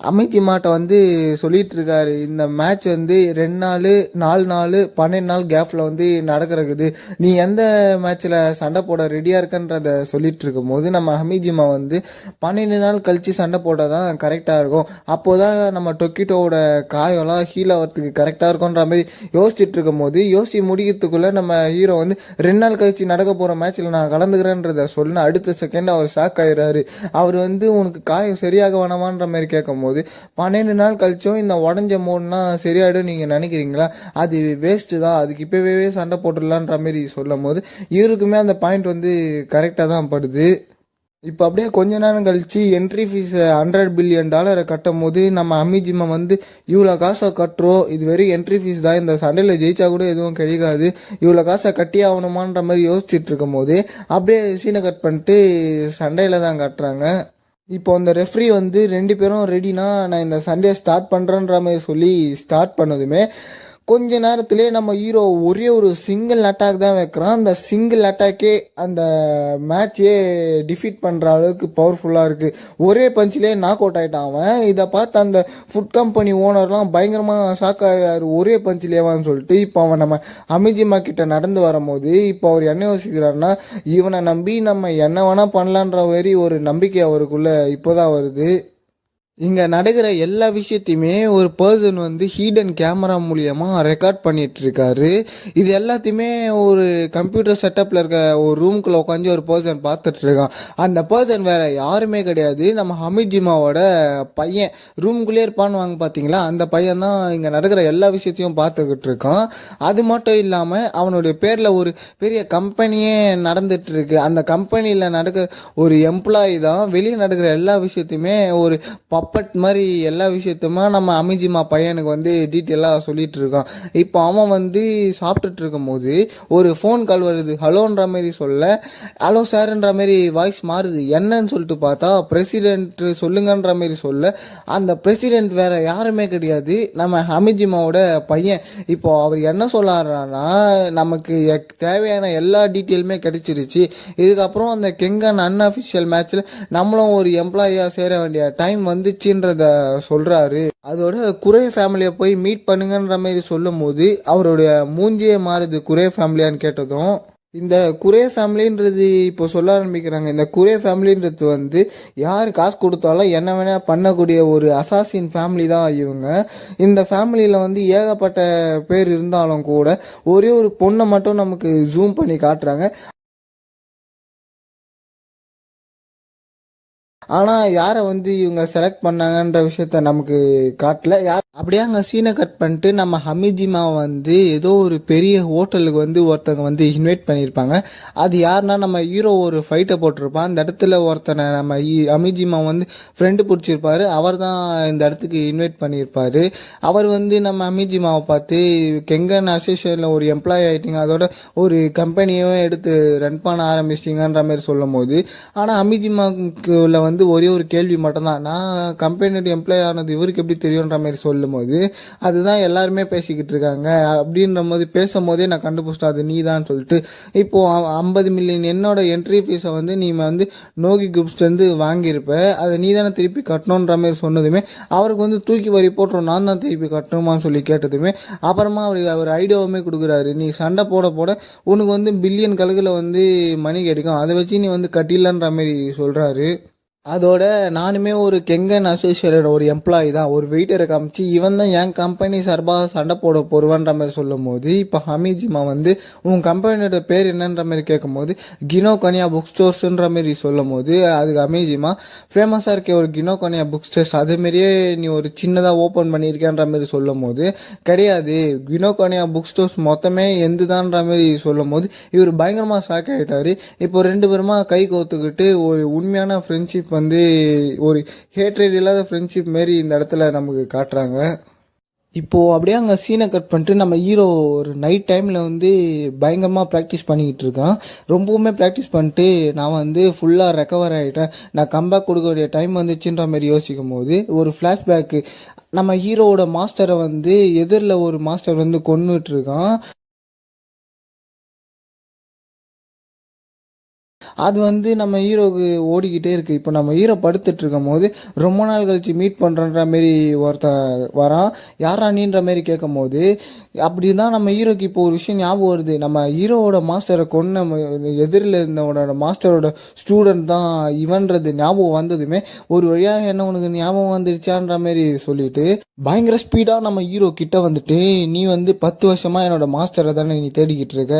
அமிஜிமாட்ட வந்து சொல்லிட்டு இருக்காரு, இந்த மேட்ச் வந்து 2 நாள் 4 நாள் 12 நாள் கேப்பில் வந்து நடக்கிறது, நீ எந்த மேட்ச்சில் சண்டை போட ரெடியாக இருக்கன்றத சொல்லிட்டு இருக்கும் போது நம்ம அமிஜிமா வந்து 12 நாள் கழித்து சண்டை போட்டால் தான் கரெக்டாக இருக்கும், அப்போது தான் நம்ம டொக்கிட்டோவோட காயெல்லாம் ஹீல் ஆகிறதுக்கு கரெக்டாக இருக்குன்ற மாதிரி யோசிச்சுட்டு இருக்கும் போது யோசிச்சு முடிக்கிறதுக்குள்ளே நம்ம ஹீரோ வந்து 2 நாள் கழிச்சு நடக்க போகிற மேட்ச்சில் நான் கலந்துக்கிறேன்றத சொல்லினா அடுத்த செகண்ட் அவர் ஷாக் ஆயிடுறாரு. அவர் வந்து உனக்கு காயம் சரியாக வேணாமான்ற மாதிரி கேட்கும் போது 12 நாள் கழிச்சும் இந்த உடஞ்ச மோடுனா சரியாயிடும் நீங்கள் நினைக்கிறீங்களா, அது வேஸ்ட்டு தான், அதுக்கு இப்போவே சண்டை போட்டுடலான்ற மாதிரி சொல்லும் போது இவருக்குமே அந்த பாயிண்ட் வந்து கரெக்டாக தான் படுது. இப்போ அப்படியே கொஞ்ச நேரம் கழித்து என்ட்ரி ஃபீஸ் $100 பில்லியன் கட்டும் போது நம்ம அமிஜிமா வந்து இவ்வளோ காசை கட்டுறோம், இது வெறும் என்ட்ரி ஃபீஸ் தான், இந்த சண்டையில் ஜெயிச்சா கூட எதுவும் கிடைக்காது, இவ்வளோ காசை கட்டி ஆகணுமான்ற மாதிரி யோசிச்சுட்டு இருக்கும் போது அப்படியே சீனை கட் பண்ணிட்டு சண்டையில் தான் கட்டுறாங்க. இப்போ அந்த ரெஃப்ரி வந்து 2 பேரும் ரெடினா நான் இந்த சண்டையை ஸ்டார்ட் பண்ணுறேன்ற மாதிரி சொல்லி ஸ்டார்ட் பண்ணதுமே கொஞ்ச நேரத்திலே நம்ம ஹீரோ ஒரே ஒரு சிங்கிள் அட்டாக் தான் வைக்கிறான். அந்த சிங்கிள் அட்டாக்கே அந்த மேட்சே டிஃபீட் பண்ணுற அளவுக்கு பவர்ஃபுல்லாக இருக்குது. ஒரே பஞ்சிலே நாக் அவுட் ஆகிட்டான் அவன். இதை பார்த்து அந்த ஃபுட் கம்பெனி ஓனர்லாம் பயங்கரமாக ஷாக் ஆகிறார், ஒரே பஞ்சிலேவான்னு சொல்லிட்டு. இப்போ அவன் நம்ம அமிஜிமா கிட்ட நடந்து வரும்போது இப்போ அவர் என்ன யோசிக்கிறாருன்னா, இவனை நம்பி நம்ம என்ன வேணால் பண்ணலான்ற மாதிரி ஒரு நம்பிக்கை அவருக்குள்ளே இப்போ தான் வருது. இங்கே நடக்கிற எல்லா விஷயத்தையுமே ஒரு பர்சன் வந்து ஹீடன் கேமரா மூலியமாக ரெக்கார்ட் பண்ணிகிட்ருக்காரு. இது எல்லாத்தையுமே ஒரு கம்ப்யூட்டர் செட்டப்பில் இருக்க ஒரு ரூம்குள்ளே உட்காந்து ஒரு பர்சன் பார்த்துட்ருக்கான். அந்த பர்சன் வேறு யாருமே கிடையாது, நம்ம அமிஜிமாவோட பையன். ரூம்குள்ளே இருப்பான்னு வாங்க பார்த்தீங்களா, அந்த பையன் தான் இங்கே நடக்கிற எல்லா விஷயத்தையும் பார்த்துக்கிட்டு இருக்கான். அது மட்டும் இல்லாமல் அவனுடைய பேரில் ஒரு பெரிய கம்பெனியே நடந்துகிட்ருக்கு. அந்த கம்பெனியில் நடக்கிற ஒரு எம்ப்ளாயி தான் வெளியே நடக்கிற எல்லா விஷயத்தையுமே ஒரு பப்பட் மாதிரி எல்லா விஷயத்தையுமா நம்ம அமிஜிமா பையனுக்கு வந்து டீட்டெயிலாக சொல்லிட்டு இருக்கான். இப்போ அவன் வந்து சாப்பிட்டுட்டு இருக்கும் போது ஒரு ஃபோன் கால் வருது, ஹலோன்ற மாதிரி சொல்ல ஹலோ சார்ன்ற மாதிரி வாய்ஸ் மாறுது. என்னன்னு சொல்லிட்டு பார்த்தா பிரசிடென்ட் சொல்லுங்கன்ற மாதிரி சொல்ல அந்த பிரசிடென்ட் வேற யாருமே கிடையாது, நம்ம அமிஜிமாவோட பையன். இப்போ அவர் என்ன சொல்லாருன்னா, நமக்கு தேவையான எல்லா டீட்டெயிலுமே கிடைச்சிருச்சு, இதுக்கப்புறம் அந்த கெங்கன் அன்அஃபிஷியல் மேட்ச்சில் நம்மளும் ஒரு எம்ப்ளாயியாக சேர வேண்டிய டைம் வந்துச்சுன்றத சொல்றாரு. அதோட குரே ஃபேமிலியை போய் மீட் பண்ணுங்கன்ற மாதிரி சொல்லும் போது அவருடைய மூஞ்சியே மாறுது. குரே ஃபேமிலியான்னு கேட்டதும் இந்த குரே ஃபேமிலின்றது இப்போ சொல்ல ஆரம்பிக்கிறாங்க. இந்த குரே ஃபேமிலின்றது வந்து யார் காசு கொடுத்தாலும் என்ன வேணால் பண்ணக்கூடிய ஒரு அசாசின் ஃபேமிலி தான் இவங்க. இந்த ஃபேமிலியில் வந்து ஏகப்பட்ட பேர் இருந்தாலும் கூட ஒரே ஒரு பொண்ணை மட்டும் நமக்கு ஜூம் பண்ணி காட்டுறாங்க. ஆனால் யாரை வந்து இவங்க செலக்ட் பண்ணாங்கன்ற விஷயத்த நமக்கு காட்டல. அப்படியே அங்கே சீனை கட் பண்ணிட்டு நம்ம ஹமிஜிமா வந்து ஏதோ ஒரு பெரிய ஹோட்டலுக்கு வந்து ஒருத்தங்க வந்து இன்வைட் பண்ணியிருப்பாங்க. அது யாருன்னா நம்ம ஹீரோ ஒரு ஃபைட்டை போட்டிருப்பான். அந்த இடத்துல ஒருத்தனை நம்ம ஹமிஜிமா வந்து ஃப்ரெண்டு பிடிச்சிருப்பாரு, அவர் தான் இந்த இடத்துக்கு இன்வைட் பண்ணியிருப்பார். அவர் வந்து நம்ம ஹமிஜிமாவை பார்த்து கெங்கன் அசோசியேஷனில் ஒரு எம்ப்ளாயி ஆகிட்டிங்க, அதோட ஒரு கம்பெனியவே எடுத்து ரன் பண்ண ஆரம்பிச்சிட்டிங்கன்ற மாதிரி சொல்லும் போது, ஆனால் ஹமிஜிமாக்குள்ள வந்து ஒரே ஒரு கேள்வி மட்டும்தான், நான் கம்பெனியோட எம்ப்ளாயி ஆனது இவருக்கு எப்படி தெரியுன்ற மாதிரி சொல்லும் போது அதுதான் எல்லாருமே பேசிக்கிட்டு இருக்காங்க. அப்படின்ற போது பேசும்போதே நான் கண்டுபிடிச்சிட்டேன் அது நீ தான் சொல்லிட்டு. இப்போது 50 மில்லியன் என்னோட என்ட்ரி ஃபீஸை வந்து நீ வந்து நோகி குரூப்ஸ்லேருந்து வாங்கியிருப்ப, அதை நீ தானே திருப்பி கட்டணுன்ற மாதிரி சொன்னதுமே அவருக்கு வந்து தூக்கி வரி போட்டுரும், நான் தான் திருப்பி கட்டணுமான்னு சொல்லி கேட்டதுமே அப்புறமா அவர் ஐடியாவுமே கொடுக்குறாரு, நீ சண்டை போட போட உனக்கு வந்து பில்லியன் கணக்கில் வந்து மணி கிடைக்கும், அதை வச்சு நீ வந்து கட்டிடலான்ற மாதிரி சொல்கிறாரு. அதோட நானுமே ஒரு கெங்கன் அசோசியேட்டட் ஒரு எம்ப்ளாயி தான். ஒரு வெயிட்டரை காமிச்சு இவன் தான் என் கம்பெனி சார்பாக சண்டை போட போடுவான்ற மாதிரி சொல்லும் போது, இப்போ ஹமீஜிமா வந்து உன் கம்பெனியோட பேர் என்னன்ற மாதிரி கேட்கும்போது கினோ கனியா புக் ஸ்டோர்ஸ்ன்ற மாரி சொல்லும் போது, அதுக்கு ஹமீஜிமா ஃபேமஸாக இருக்க ஒரு கினோ கனியா புக் ஸ்டோர்ஸ் அதுமாரியே நீ ஒரு சின்னதாக ஓப்பன் பண்ணியிருக்கேன்ற மாதிரி சொல்லும் போது, கிடையாது கினோ கனியா புக் ஸ்டோர்ஸ் மொத்தமே எந்துதான்ற மாதிரி சொல்லும் போது இவர் பயங்கரமாக ஷாக் ஆகிட்டார். இப்போ ரெண்டு பேருமா கை கோத்துக்கிட்டு ஒரு உண்மையான ஃப்ரெண்ட்ஷிப் வந்து ஒரு ஹேட்ரேட் இல்லாத ஃப்ரெண்ட்ஷிப் மாரி இந்த இடத்துல நமக்கு காட்டுறாங்க. இப்போது அப்படியே அங்கே சீனை கட் பண்ணிட்டு நம்ம ஹீரோ ஒரு நைட் டைமில் வந்து பயங்கரமாக ப்ராக்டிஸ் பண்ணிக்கிட்டு இருக்கான். ரொம்பவுமே ப்ராக்டிஸ் பண்ணிட்டு நான் வந்து ஃபுல்லாக ரெக்கவர் ஆகிட்டேன், நான் கம்பேக் கொடுக்க வேண்டிய டைம் வந்துச்சுன்ற மாதிரி யோசிக்கும் போது ஒரு ஃப்ளாஷ்பேக்கு நம்ம ஹீரோவோட மாஸ்டரை வந்து எதிரில் ஒரு மாஸ்டர் வந்து கொன்னுட்ருக்கான். அது வந்து நம்ம ஹீரோவுக்கு ஓடிக்கிட்டே இருக்குது. இப்போ நம்ம ஹீரோ படுத்துட்டு இருக்கும் போது ரொம்ப நாள் கழிச்சு மீட் பண்ணுறன்ற மாரி ஒருத்தன் வரான். யாரா நீன்ற மாரி கேட்கும் போது அப்படி தான் நம்ம ஹீரோக்கு இப்போ ஒரு விஷயம் ஞாபகம் வருது. நம்ம ஹீரோவோட மாஸ்டரை கொன்ன எதிரில் இருந்தவனோட மாஸ்டரோட ஸ்டூடெண்ட் தான் இவன்றது ஞாபகம் வந்ததுமே ஒரு வழியாக என்ன உனக்கு ஞாபகம் வந்துருச்சான்ற மாரி சொல்லிட்டு பயங்கர ஸ்பீடாக நம்ம ஹீரோ கிட்ட வந்துட்டு, நீ வந்து 10 வருஷமாக என்னோட மாஸ்டரை தானே நீ தேடிக்கிட்டு இருக்க,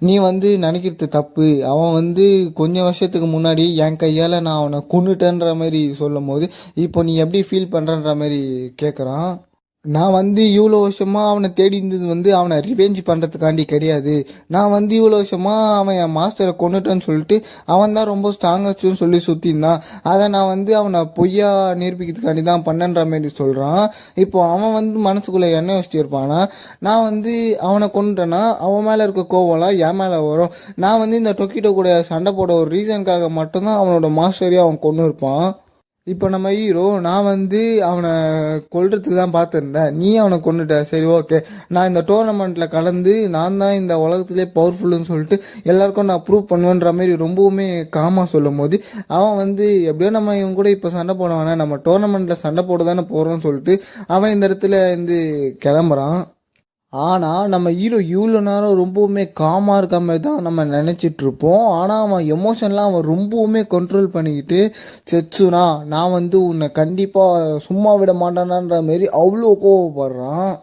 நீ வந்து நினைக்கிறது தப்பு, அவன் வந்து கொஞ்சம் வருஷத்துக்கு முன்னாடி என் கையால் நான் அவனை கொன்னுட்டேன்ற மாதிரி சொல்லும் போது இப்போ நீ எப்படி ஃபீல் பண்ணுறன்ற மாதிரி கேட்குறான். நான் வந்து இவ்வளோ வருஷமாக அவனை தேடி இருந்தது வந்து அவனை ரிவெஞ்ச் பண்ணுறதுக்காண்டி கிடையாது, நான் வந்து இவ்வளோ வருஷமாக அவன் என் மாஸ்டரை கொண்டுட்டேன்னு சொல்லிட்டு அவன் தான் ரொம்ப ஸ்ட்ராங்கஸ்ட்டுன்னு சொல்லி சுற்றிருந்தான், அதை நான் வந்து அவனை பொய்யா நிரூபிக்கிறதுக்காண்டி தான் பண்ணன்ற மாரி சொல்கிறான். இப்போ அவன் வந்து மனசுக்குள்ளே என்ன யோசிச்சு இருப்பானா, நான் வந்து அவனை கொண்டுட்டேன்னா அவன் மேலே இருக்க கோவம்லாம் என் மேலே வரும், நான் வந்து இந்த டொக்கிட்டோ கூட சண்டை போட ஒரு ரீசனுக்காக மட்டும்தான் அவனோட மாஸ்டரையும் அவன் கொண்டு இருப்பான். இப்போ நம்ம ஹீரோ நான் வந்து அவனை கொல்றதுக்கு தான் பார்த்துருந்தேன், நீ அவனை கொண்டுட்ட, சரி ஓகே நான் இந்த டோர்னமெண்ட்டில் கலந்து நான் தான் இந்த உலகத்திலே பவர்ஃபுல்லுன்னு சொல்லிட்டு எல்லாருக்கும் நான் ப்ரூவ் பண்ணுவேன்ற மாதிரி ரொம்பவுமே காமாக சொல்லும் போது அவன் வந்து எப்படியோ நம்ம இவன் கூட இப்போ சண்டை போட வேணாம், நம்ம டோர்னமெண்ட்டில் சண்டை போட தானே போகிறோம்னு சொல்லிட்டு அவன் இந்த இடத்துல வந்து கிளம்புறான். ஆனால் நம்ம ஹீரோ இவ்வளோ நேரம் ரொம்பவுமே காமாக இருக்க மாதிரி தான் நம்ம நினச்சிட்ருப்போம். ஆனால் அவன் எமோஷன்லாம் அவன் ரொம்பவுமே கண்ட்ரோல் பண்ணிக்கிட்டு, செட்சுனா நான் வந்து உன்னை கண்டிப்பாக சும்மா விட மாட்டானான்ற மாரி அவ்வளோ கோவப்படுறான்.